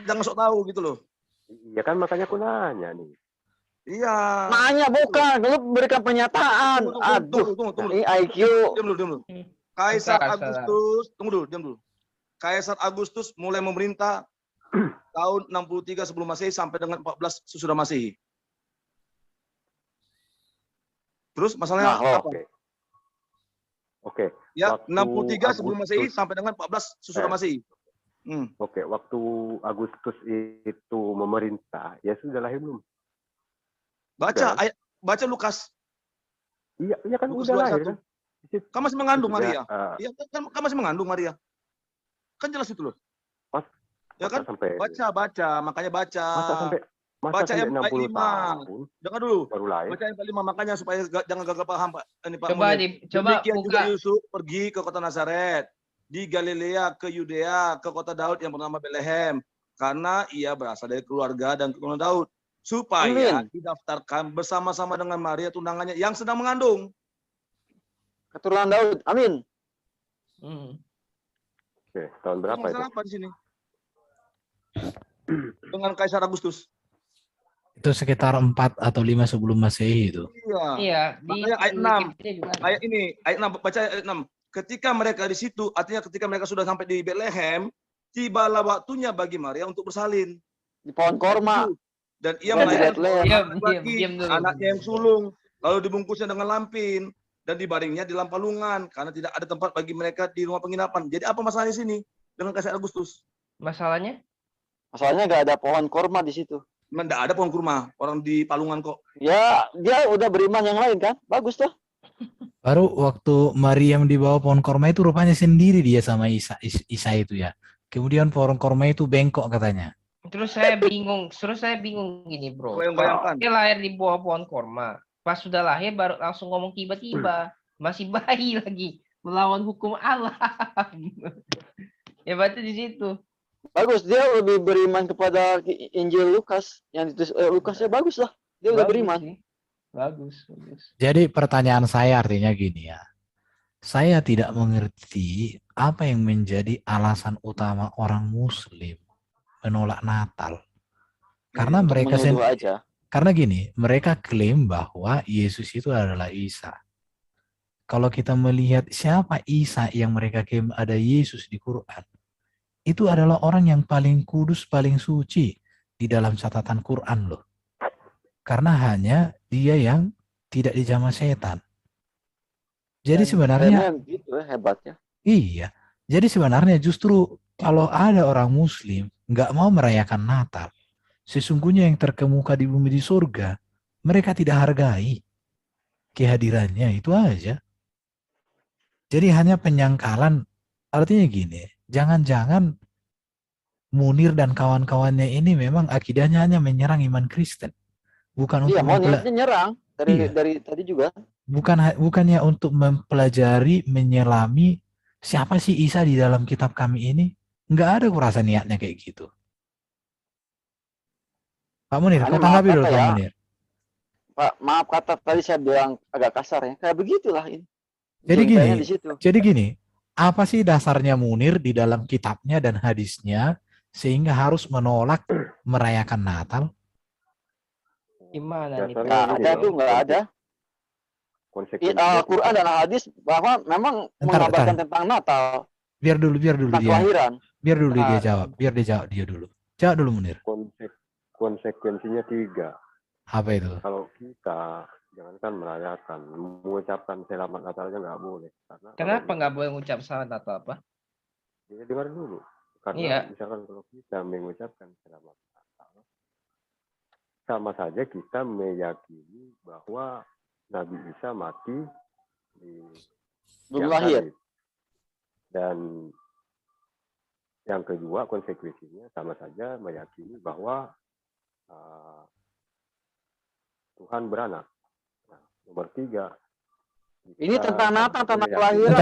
jangan sok tahu gitu loh. Iya kan makanya aku nanya nih. Iya. Nanya bukan, lu berikan pernyataan. Aduh, Tunggu. ini IQ. Diam dulu. Kaisar Bentar, Agustus, tunggu dulu, diam dulu. Kaisar Agustus mulai memerintah tahun 63 sebelum Masehi sampai dengan 14 sesudah Masehi. Terus masalahnya Nah, apa? Oke. Ya, Waktu 63 sebelum Masehi Agustus- sampai dengan 14 sesudah Masehi. Oke, waktu Agustus itu memerintah, ya sudah lahir belum? Baca Lukas. Iya kan Lukas udah lahir 21. kan? Di situ Kan masih mengandung sudah, Maria. Iya, kan masih mengandung Maria. Kan jelas itu loh. Mas, Ya kan? sampai Baca, makanya baca. masa sampai 60 MP5. tahun Dengar dulu. baru lahir. Baca MP5 makanya supaya jangan gagal paham Pak. Ini Pak Coba Munir. coba Demikian buka. juga Yusuf pergi ke kota Nazaret, di Galilea ke Yudea, ke kota Daud yang bernama Bethlehem, karena ia berasal dari keluarga dan keturunan Daud, supaya didaftarkan bersama-sama dengan Maria tunangannya yang sedang mengandung. Keturunan Daud. Amin. Oke, tahun berapa itu? Masalah apa di sini? Dengan Kaisar Agustus. Itu sekitar 4 atau 5 sebelum Masehi itu. Iya. Iya, Makanya ayat 6. Wikipedia juga ada. Ayat ini, ayat 6, baca ayat 6. Ketika mereka di situ, artinya ketika mereka sudah sampai di Bethlehem, tibalah waktunya bagi Maria untuk bersalin. Di pohon korma. Dan ia Di melahirkan Bethlehem. Diam dulu. anaknya yang sulung, lalu dibungkusnya dengan lampin dan dibaringnya di dalam palungan karena tidak ada tempat bagi mereka di rumah penginapan. Jadi apa masalahnya sini dengan Kaisar Agustus? Masalahnya? Masalahnya nggak ada pohon korma di situ. Tidak ada pohon kurma, orang di palungan kok. Ya, dia udah beriman yang lain kan? Bagus tuh. Baru waktu Maryam di bawah pohon korma itu rupanya sendiri dia sama Isa itu ya. Kemudian pohon korma itu bengkok katanya. Terus saya bingung gini, Bro. Bayangkan. Dia lahir di bawah pohon korma. Pas sudah lahir baru langsung ngomong tiba-tiba. Masih bayi lagi. Melawan hukum Allah. Ya berarti di situ. Bagus, dia lebih beriman kepada Injil Lukas. Yang ditulis Lukasnya bagus lah. Dia udah beriman. Sih. Bagus. Jadi pertanyaan saya artinya gini ya. Saya tidak mengerti apa yang menjadi alasan utama orang Muslim menolak Natal. Karena mereka karena gini, mereka klaim bahwa Yesus itu adalah Isa. Kalau kita melihat siapa Isa yang mereka klaim ada Yesus di Quran, itu adalah orang yang paling kudus, paling suci di dalam catatan Quran loh. Karena hanya dia yang tidak dijamah setan. Jadi sebenarnya gitu hebatnya. Iya. Jadi sebenarnya justru kalau ada orang Muslim nggak mau merayakan Natal, sesungguhnya yang terkemuka di bumi di surga, mereka tidak hargai kehadirannya, itu aja. Jadi hanya penyangkalan, artinya gini, jangan-jangan Munir dan kawan-kawannya ini memang akidahnya hanya menyerang iman Kristen. Bukan Iya, untuk mau niatnya nyerang dari tadi juga. Bukannya untuk mempelajari, menyelami siapa sih Isa di dalam kitab kami ini. Nggak ada kurasa niatnya kayak gitu. Pak Munir, kau tanggapi dulu Pak Munir. Pak, maaf kata tadi saya bilang agak kasar ya. Kayak begitulah ini. Jadi gini, apa sih dasarnya Munir di dalam kitabnya dan hadisnya sehingga harus menolak merayakan Natal? Gimana nih? Nggak ada. Al-Quran dan hadis bahwa memang mengabarkan tentang Natal. Biar dulu dia. Kelahiran. Biar dulu dia jawab. Biar dia jawab dia dulu. Jawab dulu Munir. Konsekuensinya 3. Apa itu? Kalau kita jangankan merayakan, mengucapkan selamat Natal aja nggak boleh. Karena Kenapa nggak boleh ngucap selamat atau apa? Ya, dengar dulu. Karena Iya. misalkan kalau kita mengucapkan selamat Natal, sama saja kita meyakini bahwa Nabi Isa mati di Belum tiang lahir. salib. Dan yang kedua, konsekuensinya sama saja meyakini bahwa Tuhan beranak. Nah, nomor 3. Ini tentang Natal, tentang kelahiran.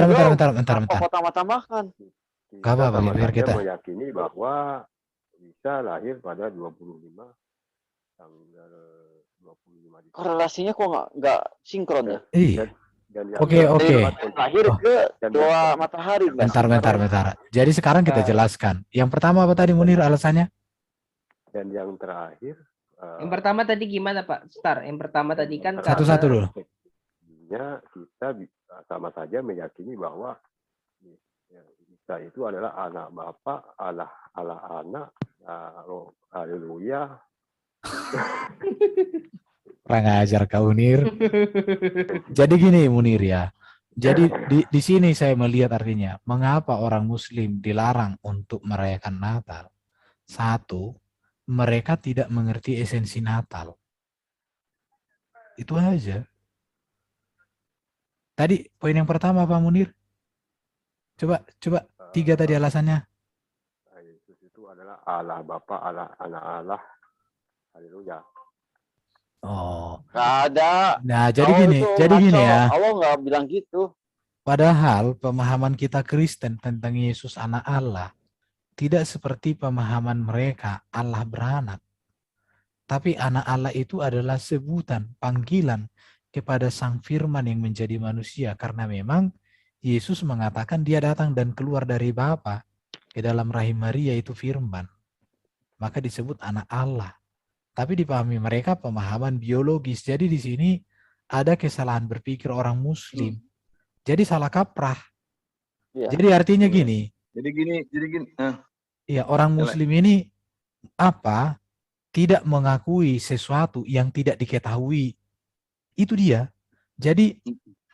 Bentar. Kok tambah-tambahkan? Gak apa-apa, sama biar saja kita meyakini bahwa Isa lahir pada 25 tanggal 25 Desember. Korelasinya kok nggak sinkron ya? iya. Dan Oke. Lahir ke doa matahari. Bentar. Jadi sekarang kita jelaskan. Yang pertama apa tadi Munir alasannya? Dan yang terakhir. Yang pertama tadi gimana Pak Star? Yang pertama tadi kan Satu-satu dulu. Kita sama saja meyakini bahwa Isa itu adalah anak Bapa, Allah anak, haleluya. Kurang ajar kau Munir. Jadi gini Munir ya. Jadi di sini saya melihat artinya mengapa orang Muslim dilarang untuk merayakan Natal. Satu, mereka tidak mengerti esensi Natal. Itu aja. Tadi poin yang pertama Pak Munir. Coba 3 tadi alasannya. Yesus itu adalah Allah Bapa, Allah anak Allah. Haleluya. Oh. Gak ada. Nah, jadi gini ya. Allah nggak bilang gitu. Padahal pemahaman kita Kristen tentang Yesus anak Allah tidak seperti pemahaman mereka Allah beranak. Tapi anak Allah itu adalah sebutan, panggilan kepada Sang Firman yang menjadi manusia. Karena memang Yesus mengatakan dia datang dan keluar dari Bapa ke dalam rahim Maria itu Firman. Maka disebut anak Allah. Tapi dipahami mereka pemahaman biologis. Jadi di sini ada kesalahan berpikir orang Muslim. Jadi salah kaprah. Ya. Jadi artinya gini. Jadi gini. Iya, orang Muslim ini tidak mengakui sesuatu yang tidak diketahui. Itu dia. Jadi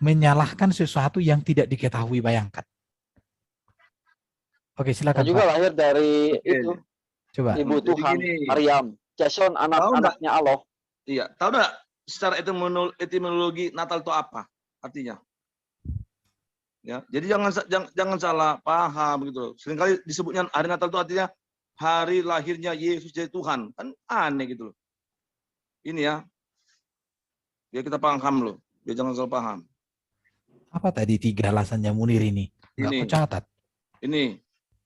menyalahkan sesuatu yang tidak diketahui, bayangkan. Oke, silakan. Saya juga Pak. lahir dari itu. Coba. Ibu Tuhan, Maryam. Jason anak-anaknya Allah. Iya, tahu enggak secara etimologi Natal itu apa artinya? Ya, jadi jangan salah paham gitu loh. Seringkali disebutnya hari Natal itu artinya hari lahirnya Yesus jadi Tuhan. Kan aneh gitu loh. Ini ya. Biar kita paham loh. Biar jangan salah paham. Apa tadi 3 alasannya Munir ini? Enggak aku catat. Ini.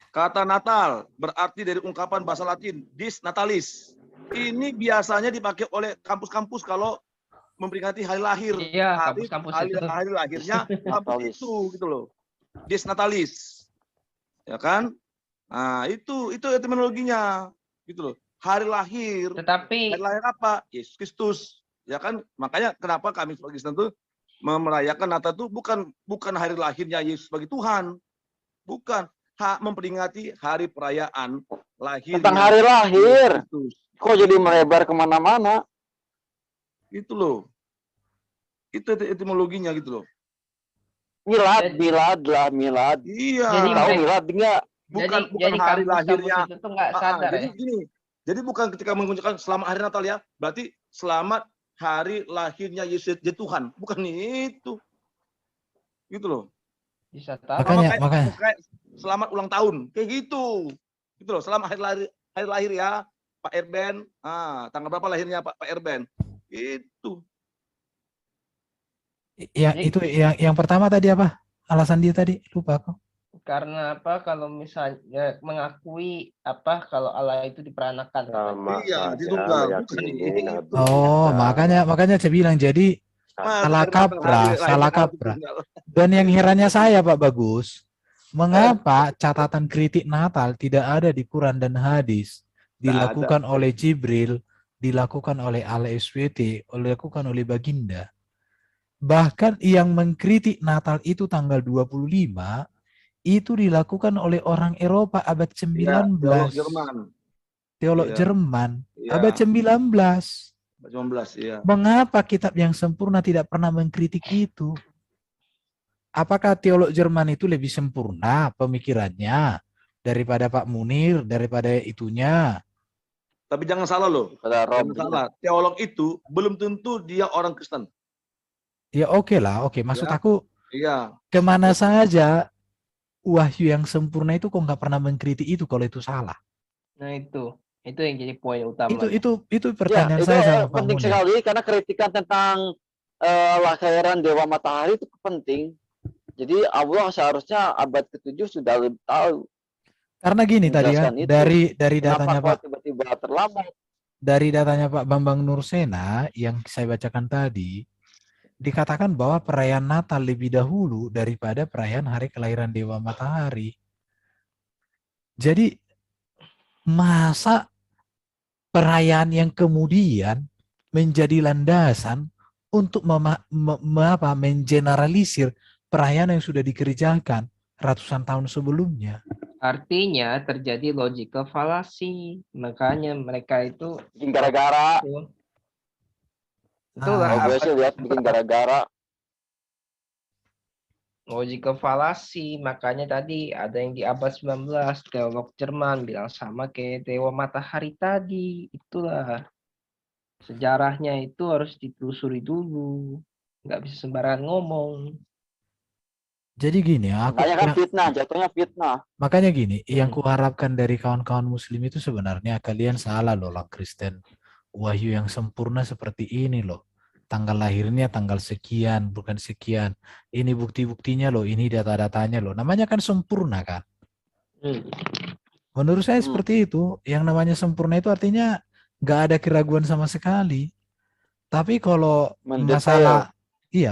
Kata Natal berarti dari ungkapan bahasa Latin dis natalis. Ini biasanya dipakai oleh kampus-kampus kalau memperingati hari lahir. Iya, kampus-kampus itu. Hari lahirnya kampus itu gitu loh. Dis natalis. Ya kan? Nah, itu etimologinya gitu loh. Hari lahir. Tetapi hari lahir apa? Yesus Kristus. Ya kan? Makanya kenapa kami sebagai Kristen itu merayakan Natal itu bukan hari lahirnya Yesus sebagai Tuhan. Bukan. Memperingati hari perayaan lahir. Tentang hari lahir. Kok jadi melebar kemana-mana? Itu loh. Itu etimologinya gitu loh. Milad. Iya. Jadi tahu milad enggak? Bukan hari lahirnya. Itu enggak sadar jadi gini. Jadi bukan ketika mengucapkan selamat hari Natal ya, berarti selamat hari lahirnya Yesus jadi Tuhan. Bukan itu. Gitu loh. Bisa tahu. Makanya. Selamat ulang tahun. Kayak gitu. Gitu loh. Selamat hari lahir ya Pak Erben. Tanggal berapa lahirnya Pak Erben? Itu. Ya, itu yang pertama tadi apa? Alasan dia tadi lupa aku. Karena apa? Kalau misalnya mengakui kalau Allah itu diperanakan. Iya, ditunggal. Oh, makanya saya bilang jadi salah kaprah. Dan yang herannya saya Pak Bagus, mengapa catatan kritik Natal tidak ada di Quran dan hadis? Dilakukan oleh Jibril, dilakukan oleh Al-SWT, dilakukan oleh Baginda. Bahkan yang mengkritik Natal itu tanggal 25, itu dilakukan oleh orang Eropa abad 19. Ya, teolog Jerman. Teolog Jerman, abad 19. 19, iya. Mengapa kitab yang sempurna tidak pernah mengkritik itu? Apakah teolog Jerman itu lebih sempurna pemikirannya daripada Pak Munir, daripada itunya? Tapi jangan salah loh. Jangan salah. Teolog itu belum tentu dia orang Kristen. Ya oke lah, oke. Maksud Ya. aku Iya. kemana saja wahyu yang sempurna itu kok nggak pernah mengkritik itu kalau itu salah? Nah itu yang jadi poin utama. Itu pertanyaan saya sama Pak penting Munir. sekali karena kritikan tentang kelahiran Dewa Matahari itu penting. Jadi Allah seharusnya abad ke-7 sudah lebih tahu. Karena gini tadi ya, Menjelaskan itu. dari datanya Kenapa Pak, kok tiba-tiba terlambat? dari datanya Pak Bambang Nursena yang saya bacakan tadi, dikatakan bahwa perayaan Natal lebih dahulu daripada perayaan hari kelahiran Dewa Matahari. Jadi masa perayaan yang kemudian menjadi landasan untuk mengeneralisir perayaan yang sudah dikerjakan ratusan tahun sebelumnya. Artinya terjadi logical fallacy. Makanya mereka itu Bikin gara-gara. Itulah Gue sih lihat bikin gara-gara. logical fallacy. Makanya tadi ada yang di abad 19 teolog Jerman bilang sama kayak Dewa Matahari tadi. Itulah sejarahnya itu harus ditelusuri dulu. Nggak bisa sembarangan ngomong. Jadi gini, Makanya kan fitnah, jatuhnya fitnah. Makanya gini, yang kuharapkan dari kawan-kawan muslim itu sebenarnya kalian salah loh orang Kristen. Wahyu yang sempurna seperti ini loh. Tanggal lahirnya tanggal sekian, bukan sekian. Ini bukti-buktinya loh, ini data-datanya loh. Namanya kan sempurna kan. Menurut saya seperti itu. Yang namanya sempurna itu artinya nggak ada keraguan sama sekali. Tapi kalau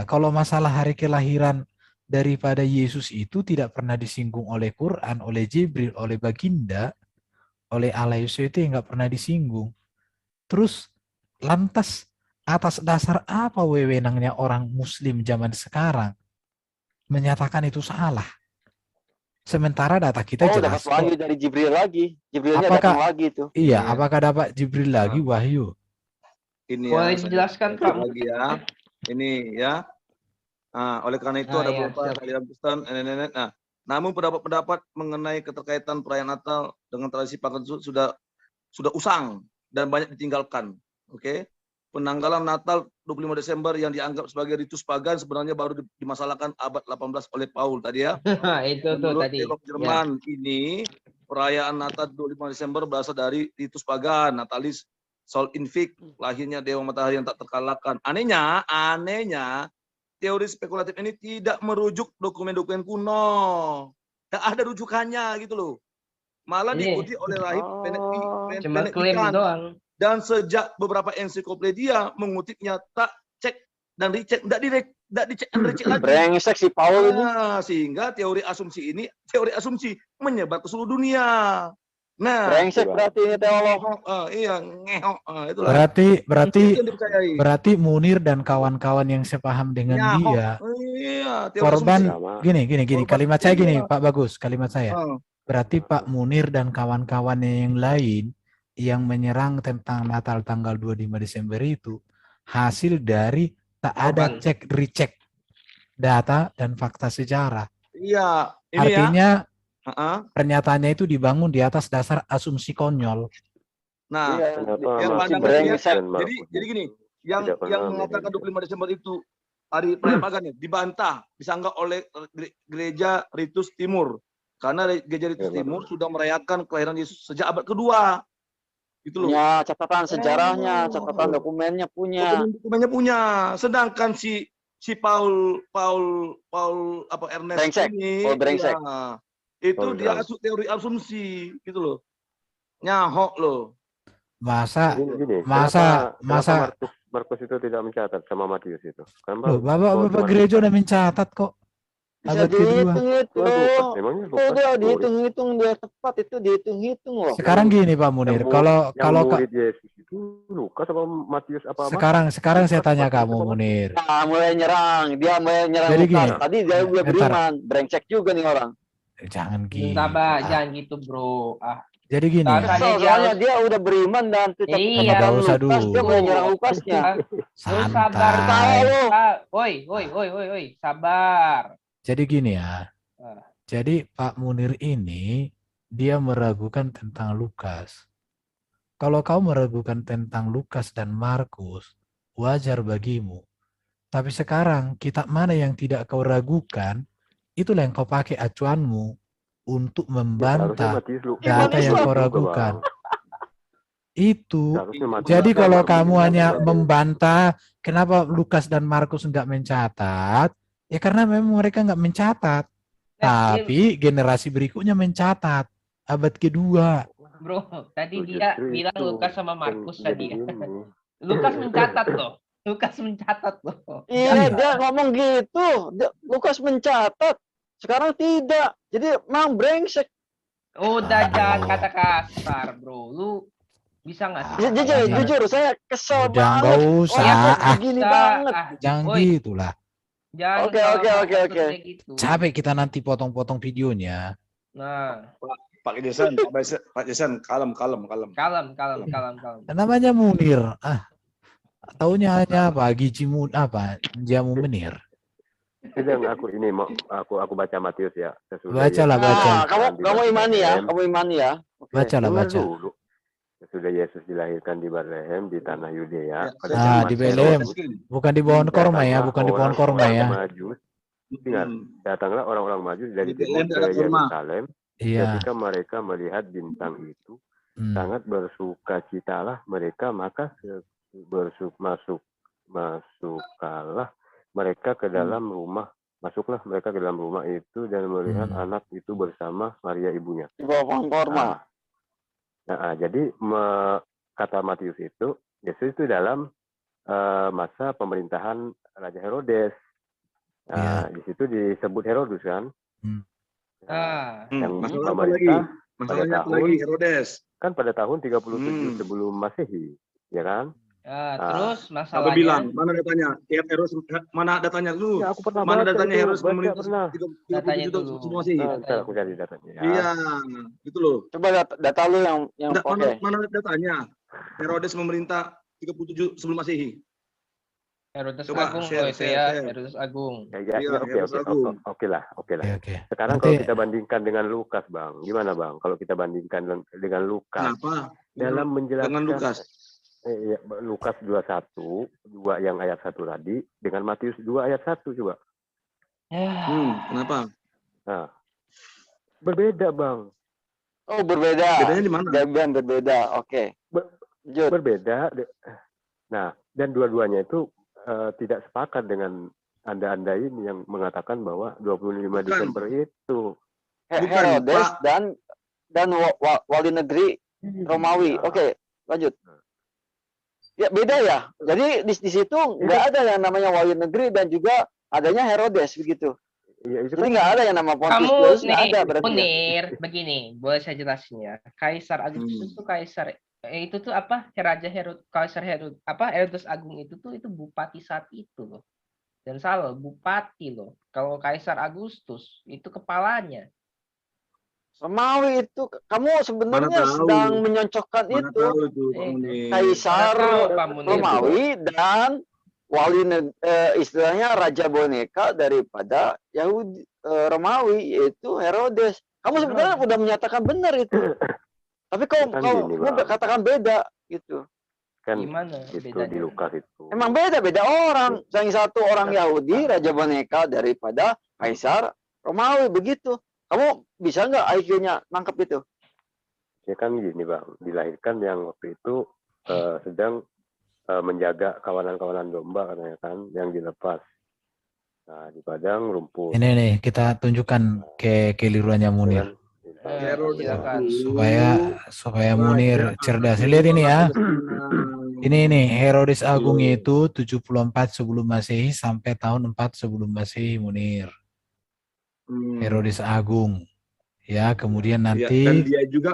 kalau masalah hari kelahiran daripada Yesus itu tidak pernah disinggung oleh Quran, oleh Jibril, oleh Baginda, oleh Allah Yesus itu nggak pernah disinggung. Terus lantas atas dasar apa wewenangnya orang Muslim zaman sekarang menyatakan itu salah? Sementara data kita jelas. Dapat wahyu dari Jibril lagi. Jibrilnya datang lagi itu. Iya, apakah dapat Jibril lagi wahyu? Ini boleh dijelaskan Pak lagi ya. Ini ya. Nah, oleh karena itu ada beberapa aliran Kristen, nenek-nenek. Nah, namun pendapat-pendapat mengenai keterkaitan perayaan Natal dengan tradisi pagan sudah usang dan banyak ditinggalkan. Oke. Penanggalan Natal 25 Desember yang dianggap sebagai ritus pagan sebenarnya baru dimasalahkan abad 18 oleh Paul tadi ya. Itu tuh tadi. Teolog Jerman ini perayaan Natal 25 Desember berasal dari ritus pagan, Natalis Sol Invictus, lahirnya Dewa Matahari yang tak terkalahkan. Anehnya teori spekulatif ini tidak merujuk dokumen-dokumen kuno. Tidak ada rujukannya gitu loh. Malah diikuti oleh rahib cuma klaim doang. Dan sejak beberapa ensiklopedia mengutipnya tak cek dan dicek, tidak dicek dan dicek lagi. Brengsek si Paul ini. Sehingga teori asumsi menyebar ke seluruh dunia. Nah, brengsek berarti ini teolog. Iya, ngehok. Itulah. Berarti Munir dan kawan-kawan yang sepaham dengan dia. Korban gini, kalimat saya gini, Pak Bagus, kalimat saya. Berarti Pak Munir dan kawan-kawannya yang lain yang menyerang tentang Natal tanggal 25 Desember itu hasil dari tak ada cek recheck data dan fakta sejarah. Iya, ini artinya pernyataannya itu dibangun di atas dasar asumsi konyol. Nah, yang pandangan jadi gini, yang mengatakan 25 Desember itu hari perayaan pagan dibantah, disanggah oleh gereja Ritus Timur. Karena gereja Ritus Timur sudah merayakan kelahiran Yesus sejak abad kedua. Gitu loh. Ya, catatan sejarahnya, catatan dokumennya punya. Sedangkan si Paul Ernest ini itu dia teori asumsi gitu loh. Nyahok loh. Masa Markus itu tidak mencatat sama Matius itu. Loh, Bapak gereja udah mencatat kok. Bisa dihitung-hitung. Udah dihitung-hitung dia tepat itu dihitung-hitung loh. Sekarang gini Pak Munir, kalau murid Yesus itu Lukas apa Matius apa? Sekarang saya tanya kamu Munir. Nah, mulai nyerang Jadi Lukas. Tadi dia udah beriman, brengsek juga nih orang. Jangan gitu. Jangan gitu bro. Jadi gini ya. Makanya Kesel, dia soalnya harus dia udah beriman dan kita Iya. Nggak usah Lukas, dia dulu. mulai nyerang Lukasnya. Lu sabar Santai. Lu. Woi, sabar. Jadi gini ya. Ah. Jadi Pak Munir ini dia meragukan tentang Lukas. Kalau kau meragukan tentang Lukas dan Markus, wajar bagimu. Tapi sekarang kitab mana yang tidak kau ragukan, itulah yang kau pakai acuanmu untuk membantah data yang kau ragukan. Itu. Jadi kalau kamu hanya membantah kenapa Lukas dan Markus enggak mencatat, ya karena memang mereka enggak mencatat. Tapi generasi berikutnya mencatat. Abad kedua. Bro, tadi dia bilang Lukas sama Markus tadi ya. Lukas mencatat loh. Iya, dia ngomong gitu. Lukas mencatat. Sekarang tidak. Jadi memang brengsek. Udah jangan kata kasar, bro. Lu bisa nggak sih? Jujur, saya kesel Udah, banget. nggak usah. Begini banget. Jangan gitu lah. Oke. Gitu. Capek kita nanti potong-potong videonya. Nah, Pak Jason, kalem. kalem. Namanya Munir. Taunya hanya apa? Jamu Menir. Sedang aku baca Matius ya. Baca. Kamu imani ya. Bacalah. Dulu. Sesudah Yesus dilahirkan di Bethlehem di tanah Yudea. Di Bethlehem. Bukan di pohon korma ya. Datanglah orang-orang Majus dari timur ke Yerusalem. Iya. Ketika mereka melihat bintang itu, sangat bersukacitalah mereka, maka masuklah mereka ke dalam rumah. Masuklah mereka ke dalam rumah itu dan melihat anak itu bersama Maria ibunya. Di bawah pohon korma. Jadi kata Matius itu, Yesus itu dalam masa pemerintahan Raja Herodes. Di situ disebut Herodus kan. Yang pemerintah pada tahun Herodes. Kan pada tahun 37 sebelum Masehi, ya kan? Terus Apa masalahnya bilang? Mana datanya? Herodes, mana datanya lu? Ya, aku pernah Mana baca datanya itu, Herodes pemerintah Datanya 37 dulu. sebelum Masehi? Ntar aku cari datanya. Ya. Iya, gitu loh. Coba data lu yang oke. Mana datanya? Herodes memerintah 37 sebelum Masehi. Herodes Coba, Agung share. Herodes Agung. Oke lah. Oke. Sekarang Nanti- kalau kita bandingkan dengan Lukas, Bang, gimana Bang? Kalau kita bandingkan dengan Lukas Kenapa? dalam menjelaskan Dengan Lukas. Lukas 21, 2 yang ayat 1 tadi dengan Matius 2 ayat 1 coba. Kenapa? Nah, berbeda, Bang. Oh, berbeda. Bedanya di mana? Gabian berbeda. Oke. Lanjut. Berbeda. Nah, dan dua-duanya itu tidak sepakat dengan Anda ini yang mengatakan bahwa 25 Desember itu. Herodes dan wali negeri Romawi. Oke, lanjut. Ya beda ya. Jadi di situ nggak ada yang namanya wali negeri dan juga adanya Herodes begitu. Iya, itu Jadi nggak ada yang nama Pontius Kamu Pilatus, nggak nih, ada berarti. Ya. Munir, begini, boleh saya jelasin ya. Kaisar Agustus itu itu tuh apa? Herodes Agung itu bupati saat itu loh. Dan salah, bupati loh. Kalau Kaisar Agustus itu kepalanya. Romawi itu kamu sebenarnya sedang menyocokkan itu Kaisar Romawi dan wali istilahnya raja boneka daripada Yahudi Romawi yaitu Herodes. Kamu sebenarnya udah menyatakan benar itu. Tapi kau katakan beda gitu. Kan gimana itu bedanya? di Lukas itu. Emang beda orang. Yang satu orang Yahudi raja boneka daripada Kaisar Romawi begitu. Kamu bisa nggak IQ-nya nangkep itu? Ya kan gini Bang, dilahirkan yang waktu itu sedang menjaga kawanan-kawanan domba katanya kan yang dilepas. Nah, di padang rumput. Ini nih kita tunjukkan kekeliruannya Munir. Supaya Munir cerdas. Lihat ini ya. Ini Herodes Agung itu 74 sebelum Masehi sampai tahun 4 sebelum Masehi Munir. Herodes Agung. Ya, kemudian nanti dan dia juga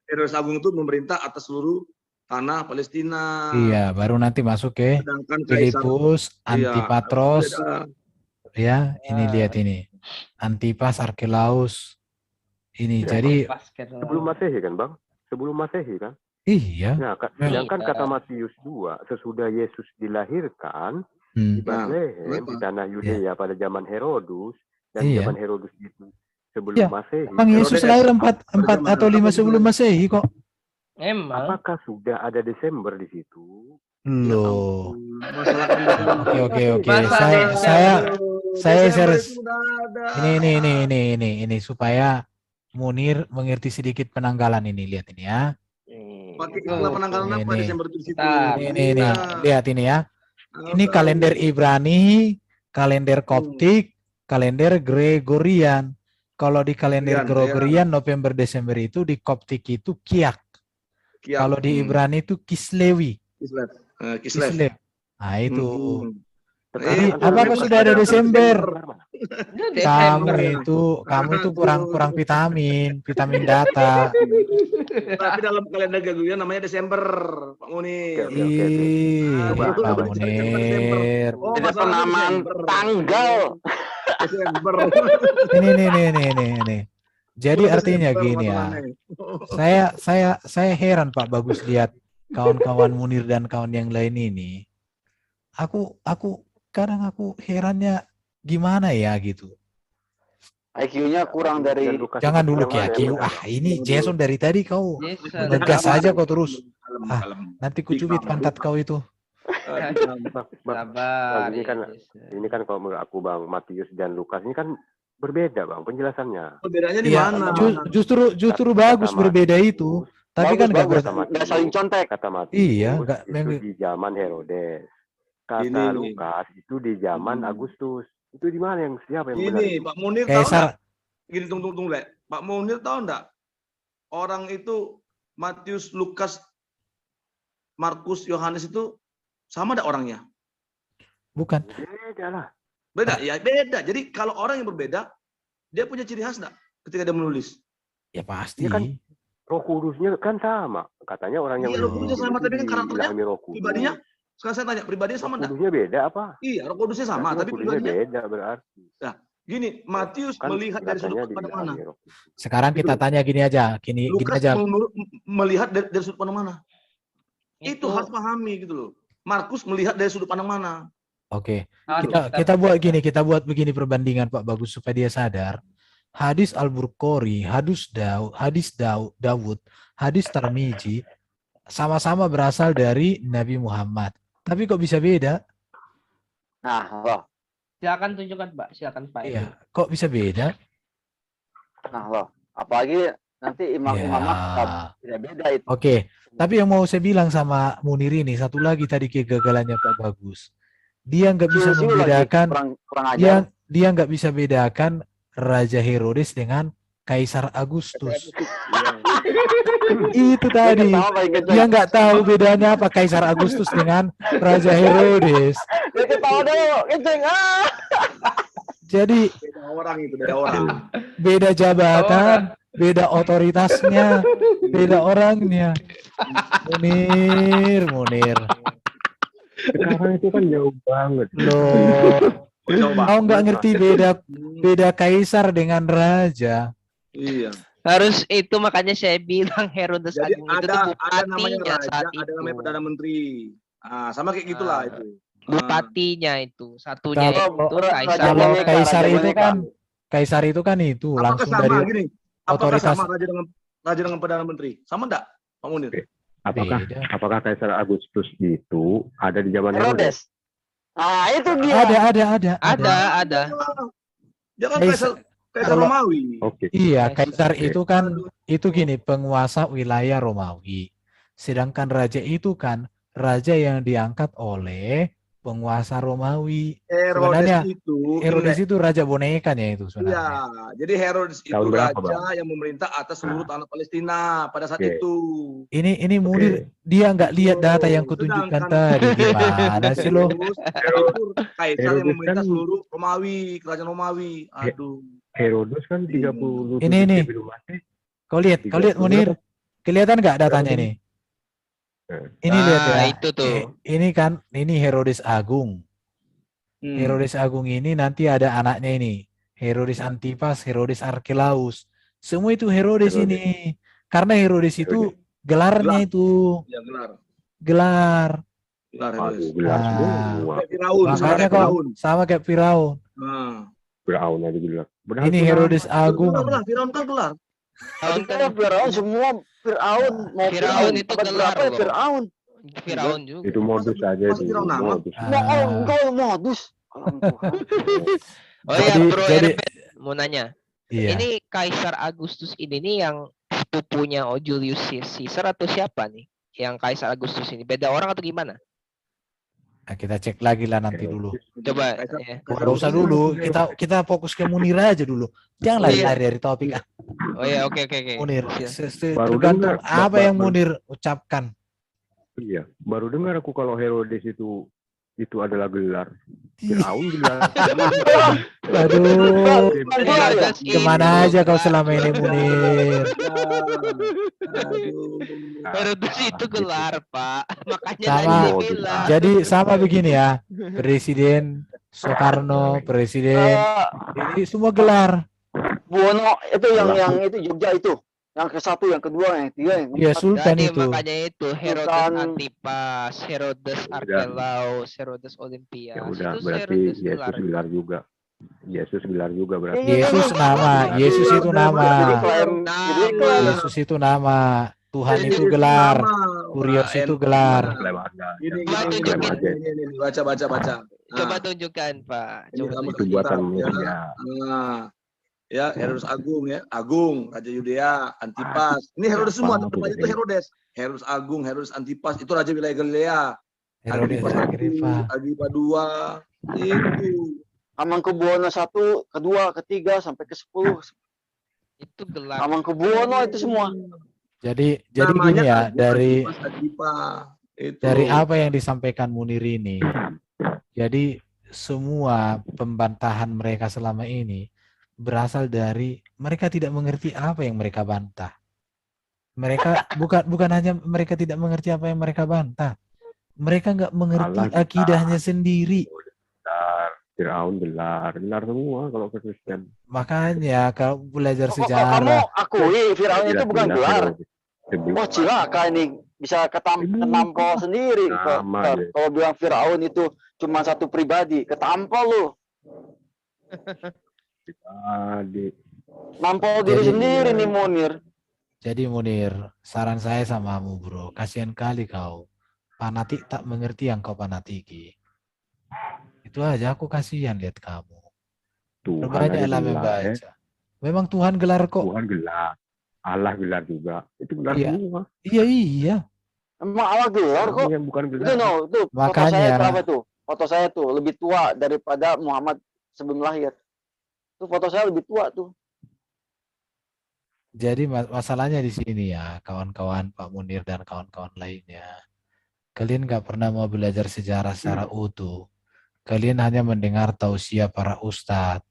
Herodes Agung itu memerintah atas seluruh tanah Palestina. Iya, baru nanti masuk ke Filipus, Antipatros. Ya, ini lihat ini. Antipas, Arkelaus. Ini Ya, jadi Basket. sebelum Masehi kan, Bang? Sebelum Masehi kan? iya. Nah, sedangkan kata Matius 2, sesudah Yesus dilahirkan di Bethlehem, di tanah Yudea pada zaman Herodus, dan Iya. zaman Herodus itu sebelum Iya. Masehi. Bang Yesus lahir 4 atau 5 sebelum Masehi kok. Emang. Apakah sudah ada Desember di situ? Loh. Masalah Oke. Masa Saya Desember serius. itu udah ada. Ini supaya Munir mengerti sedikit penanggalan ini. Lihat ini ya. Pakai istilah penanggalan apa Ini. Desember itu di situ? Ini. Iya. Lihat ini ya. Ini Tahu. kalender Ibrani, kalender Koptik, kalender Gregorian. Kalau di kalender Gregorian November Desember itu, di Koptik itu Kiak. Kalau di Ibrani itu Kislewi. Kislev. Nah itu. Jadi apakah sudah ada Desember? Desember. Kamu itu kurang vitamin data. Tapi dalam kalender Gregorian namanya Desember, Pak Munir. Pak Munir. Oh, Ada penamaan tanggal. Desember. Ini. Jadi artinya gini ya. Saya heran Pak Bagus lihat kawan-kawan Munir dan kawan yang lain ini. Aku kadang herannya gimana ya gitu. IQ-nya kurang dari Jangan dulu kayak IQ. Ini Jason dari tadi kau ngegas aja kau terus. Nanti kucubit pantat kau itu. Sabar. Ini kan kalau menurut aku Bang, Matius dan Lukas ini kan berbeda Bang penjelasannya. Perbedaannya di Iya, mana? justru bagus berbeda itu. Tapi kan nggak saling contek. Kata Matius Iya, itu di zaman Herodes. Kata Lukas itu di zaman Agustus. Itu di mana yang siapa yang benar? Ini Pak Munir tahu Kaisar. nggak? Gini tunggu Le. Pak Munir tahu nggak? Orang itu Matius, Lukas, Markus, Yohanes itu sama ada orangnya? Bukan. Beda lah. Beda, ya beda. Jadi kalau orang yang berbeda, dia punya ciri khas nggak ketika dia menulis? Ya pasti. Ya kan Roh Kudusnya kan sama. Katanya orang yang Roh Kudusnya sama, tapi kan karakternya, pribadinya. Sekarang saya tanya, pribadinya sama nggak? Roh Kudusnya beda apa? Iya, Roh Kudusnya sama, tapi pribadinya beda berarti. Nah, gini, Matius Kan melihat dari sudut pandang mana? Sekarang kita tanya gini aja, gini Lukas aja. melihat dari sudut pandang mana? Itu harus pahami gitu loh. Markus melihat dari sudut pandang mana? Oke. Kita buat begini perbandingan Pak Bagus supaya dia sadar. Hadis Al-Bukhari, hadis Dawud, hadis Tirmidzi sama-sama berasal dari Nabi Muhammad. Tapi kok bisa beda? Nah, loh. Silakan tunjukkan, Pak. Silakan, Pak. Iya, kok bisa beda? Nah, loh. Apalagi nanti imam-imamah tidak beda itu. Oke. Tapi yang mau saya bilang sama Munir ini, satu lagi tadi kegagalannya Pak Bagus. Dia nggak bisa membedakan, dia nggak bisa bedakan Raja Herodes dengan Kaisar Agustus. Itu tadi. Dia nggak tahu bedanya apa Kaisar Agustus dengan Raja Herodes. Jadi beda orang. Beda jabatan, beda otoritasnya, beda orangnya. Munir. Sekarang itu kan jauh banget. Loh. Kau nggak ngerti beda kaisar dengan raja. Iya. Harus itu makanya saya bilang Herodes Jadi Agung itu ada namanya bupatinya raja, saat ada itu. namanya perdana menteri. Sama kayak gitulah itu. Bupatinya itu satunya itu Kalau kaisar itu kan itu Apakah langsung sama dari gini? Apakah otoritas. sama raja dengan perdana menteri? Sama enggak, Pak Munir? Apakah Kaisar Agustus itu ada di zaman Herodes? Ah, itu dia. Ada. Dia kan Kaisar Romawi. Oke. Iya, kaisar itu kan itu gini, penguasa wilayah Romawi. Sedangkan raja itu kan raja yang diangkat oleh penguasa Romawi. Herodes itu raja bonekanya itu sebenarnya. Iya, jadi Herodes itu Tahun berapa, raja yang memerintah atas seluruh tanah Palestina pada saat itu. Ini Munir dia nggak lihat data yang kutunjukkan tadi. Gimana sih lo? Itu kaisar yang memerintah seluruh Romawi, kerajaan Romawi. Aduh. Herodes kan 30. Ini. Kau lihat Munir. Kelihatan nggak datanya ini? Ini lihat ya. Itu tuh. Ini Herodes Agung. Herodes Agung ini nanti ada anaknya ini. Herodes Antipas, Herodes Archelaus. Semua itu Herodes ini. Karena Herodes itu gelarnya itu. Ya, gelar. Gelar. Gelar Herodes. Gelar semua. Kayak Firaun, sama Makanya kayak kok Firaun. sama kayak Firaun. Nah. Firaun aja gelar. Ini Herodes Agung. Benar, Firaun kan gelar. Firaun semua Firaun mau Firaun itu abad gelar berapa ya loh. Firaun? Firaun juga. Itu modus aja Masa itu. Firaun nama? Modus. Enggak modus. Alam Tuhan. Oh ya, Jadi- Bro jadi- Herbert, mau nanya. Iya. Ini Kaisar Agustus ini nih yang sepupunya Julius Caesar atau siapa nih? Yang Kaisar Agustus ini beda orang atau gimana? Nah, kita cek lagi lah nanti dulu. Coba. Kaisar- Ya. Gak usah dulu, kita fokus ke Munir aja dulu. Jangan lari-lari dari topik. Oh ya, oke. Munir, Siap. Baru tergantung dengar, apa yang baru- Munir ucapkan. Iya, baru dengar aku kalau Herodes itu adalah gelar. Firaun gelar. Aduh, Herodes ini- kemana aja kau selama ini Munir? Aduh. Herodes itu gelar, Pak. Makanya Sama. tadi dia bilang. Jadi sama begini ya, Presiden Soekarno, Presiden, ini semua gelar. Buono itu yang itu Jogja itu. Yang ke-1, yang kedua, yang ketiga, yang Iya, keempat. Sultan Jadi itu. makanya itu Herodes Sultan. Antipas, Herodes Archelaus, Herodes Olympias. Ya udah, Itu berarti Herodes Yesus gelar. gelar juga. Yesus gelar juga berarti. Yesus nama, Yesus itu Jadi nama, klaim, jadi klaim. Yesus itu nama, Tuhan itu gelar, Kurios itu gelar. Klaim ada. Ini, Coba tunjukin. ini, baca. Coba Nah, tunjukkan, Pak. ini Coba kamu Itu tunjukkan. buatan ya. manusia. Nah, ya Herodes Agung ya, Agung, Raja Yudea, Antipas. Ini Herodes semua, Apa depan itu Herodes. Herodes Agung, Herodes Antipas, itu Raja wilayah Galilea. Herodes Agripa Agrippa. 1, Agripa 2, itu. Hamengkubuwono 1, kedua, ketiga sampai ke-10. Itu gelar. Hamengkubuwono itu semua. Jadi Namanya gini ya, Agung, dari Antipas, Agripa. Itu. dari apa yang disampaikan Munir ini, jadi semua pembantahan mereka selama ini berasal dari mereka tidak mengerti apa yang mereka bantah. Mereka bukan hanya mereka tidak mengerti apa yang mereka bantah, mereka nggak mengerti Allah akidahnya sendiri. Gelar. Firaun gelar semua kalau ke Kristen. Makanya kalau belajar Kok kamu sejarah, akui Firaun itu bukan gelar? Herodes. Oh cilaka ini bisa ketampol sendiri. Sama, ya. Kalau bilang Firaun itu cuma satu pribadi, ketampol lu. Adik. Nampol diri Jadi- sendiri nih Munir. jadi Munir, saran saya samamu bro, kasihan kali kau. Fanatik tak mengerti yang kau fanatiki. Itu aja aku kasihan lihat kamu. Tuhan Berbanyaklah aja gelar, membaca. Memang Tuhan gelar kok. Tuhan gelar. Allah gelar juga. Itu gelar Iya. semua. Iya. Emang Allah gelar kok. Yang bukan gelar. Itu no, itu foto Makanya. saya berapa tuh? Foto saya tuh lebih tua daripada Muhammad sebelum lahir. Tuh foto saya lebih tua tuh. Jadi masalahnya di sini ya, kawan-kawan Pak Munir dan kawan-kawan lainnya. Kalian nggak pernah mau belajar sejarah secara utuh. Kalian hanya mendengar tausiah para ustadz,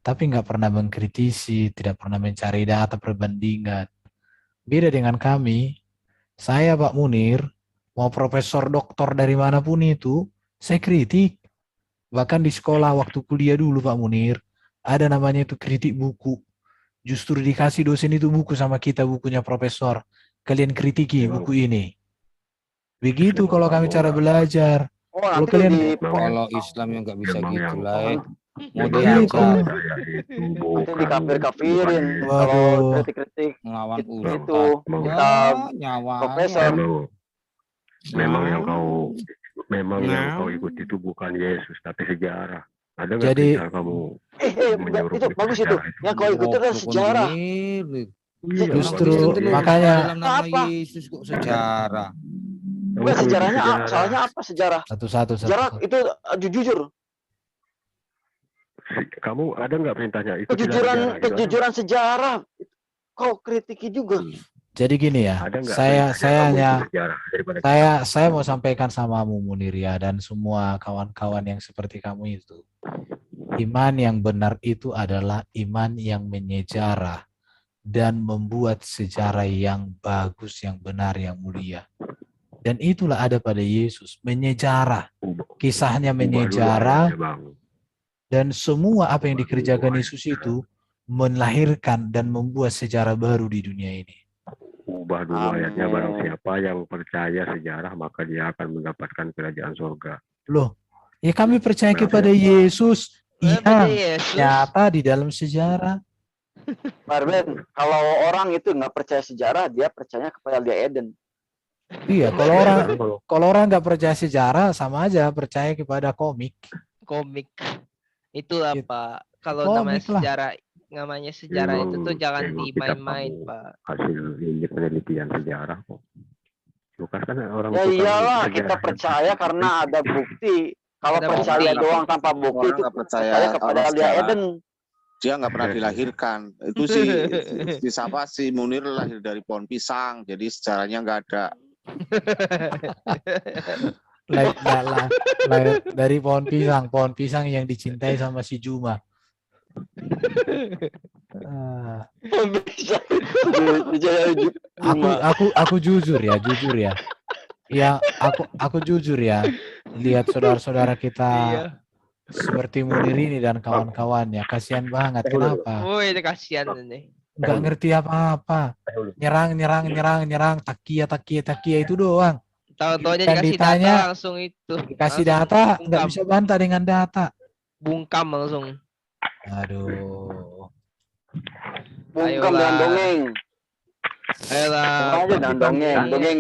tapi nggak pernah mengkritisi, tidak pernah mencari data perbandingan. Beda dengan kami, saya Pak Munir, mau profesor doktor dari manapun itu, saya kritik. Bahkan di sekolah waktu kuliah dulu Pak Munir, ada namanya itu kritik buku. Justru dikasih dosen itu buku sama kita, bukunya profesor. Kalian kritiki buku ini. Begitu kalau kami cara belajar. Oh Kalau nanti kalian di Kalau Islam yang nggak bisa Memang gitu yang- lah. Mau Begitu. diajar Saya itu nanti bukan. dikafir-kafirin bukan- kalau Waduh. kritik-kritik ngelawan itu ustaz. kita Nyawa. profesor. Memang yang kau Nah. ikut itu bukan Yesus tapi sejarah. Ada nggak Jadi- sejarah kamu? Enggak, itu Menyuruh bagus itu. sejarah itu? Yang kau ikuti adalah sejarah. Iya, Justru bukan Yesus. makanya dalam nama Apa? Yesus kok sejarah. Kamu Enggak, ikut sejarahnya sejarah. soalnya apa sejarah? satu-satu. Sejarah itu jujur. Kamu ada nggak perintahnya itu? Kejujuran sejarah. Kau kritiki juga. Jadi gini ya, Ada nggak saya perintahnya kamu hanya ikut sejarah daripada saya mau sampaikan samamu Munir ya, dan semua kawan-kawan yang seperti kamu itu. Iman yang benar itu adalah iman yang menyejarah dan membuat sejarah yang bagus, yang benar, yang mulia. Dan itulah ada pada Yesus, menyejarah. Kisahnya ubah dulu menyejarah, ayatnya, Bang. dan semua apa yang dikerjakan Yesus itu melahirkan dan membuat sejarah baru di dunia ini. Ubah dulu ayatnya, barang siapa yang percaya sejarah maka dia akan mendapatkan kerajaan surga. Loh, ya kami percaya kepada Yesus yang nyata di dalam sejarah. Pak Arben, kalau orang itu nggak percaya sejarah, dia percaya kepada dia Eden. Iya, kalau orang nggak percaya sejarah sama aja percaya kepada komik. Komik. Itulah Gitu. Pak. Kalau namanya sejarah itu tuh jangan dimain-main, Pak. Hasil ini penelitian sejarah kok. Lukas kan orang ya iyalah, kita percaya karena ada bukti. Kalau percaya doang tanpa bukti itu percaya kepada dia Eden. Dia nggak pernah dilahirkan. Itu si siapa si Munir lahir dari pohon pisang, jadi sejarahnya nggak ada. Dari pohon pisang yang dicintai sama si Juma. Aku jujur ya. Ya, aku jujur ya. Lihat saudara-saudara kita seperti Munir ini dan kawan-kawannya, kasihan banget. Kenapa? Oh, ini kasihan ini. Nggak ngerti apa-apa. Nyerang, takia itu doang. Tahu-tahunya dikasih ditanya, data langsung itu. Dikasih data, nggak bisa bantah dengan data. Bungkam langsung. Aduh. Bungkam dan dongeng. Ayolah.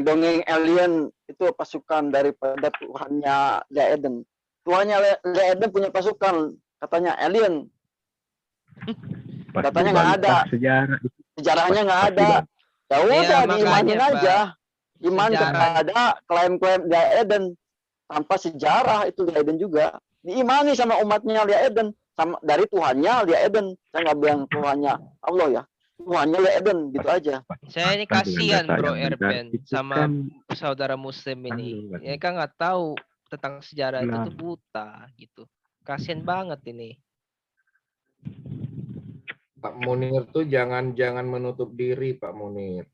Dongeng alien itu pasukan daripada Tuhannya Lea Eden. Tuhannya Lea Eden punya pasukan, katanya alien. Katanya nggak ada. Sejarahnya nggak ada. Ya udah, diimanin aja. Iman kepada klaim-klaim Lea Eden tanpa sejarah itu Lea Eden juga. Diimani sama umatnya Lea Eden, sama dari Tuhannya Lea Eden. Saya nggak bilang Tuhannya Allah ya. Tuhannya Lea Eden gitu aja. Saya ini kasihan Bro Erben sama saudara Muslim ini. Ya kan nggak tahu tentang sejarah itu tuh buta gitu. Kasihan banget ini. Pak Munir tuh jangan menutup diri, Pak Munir.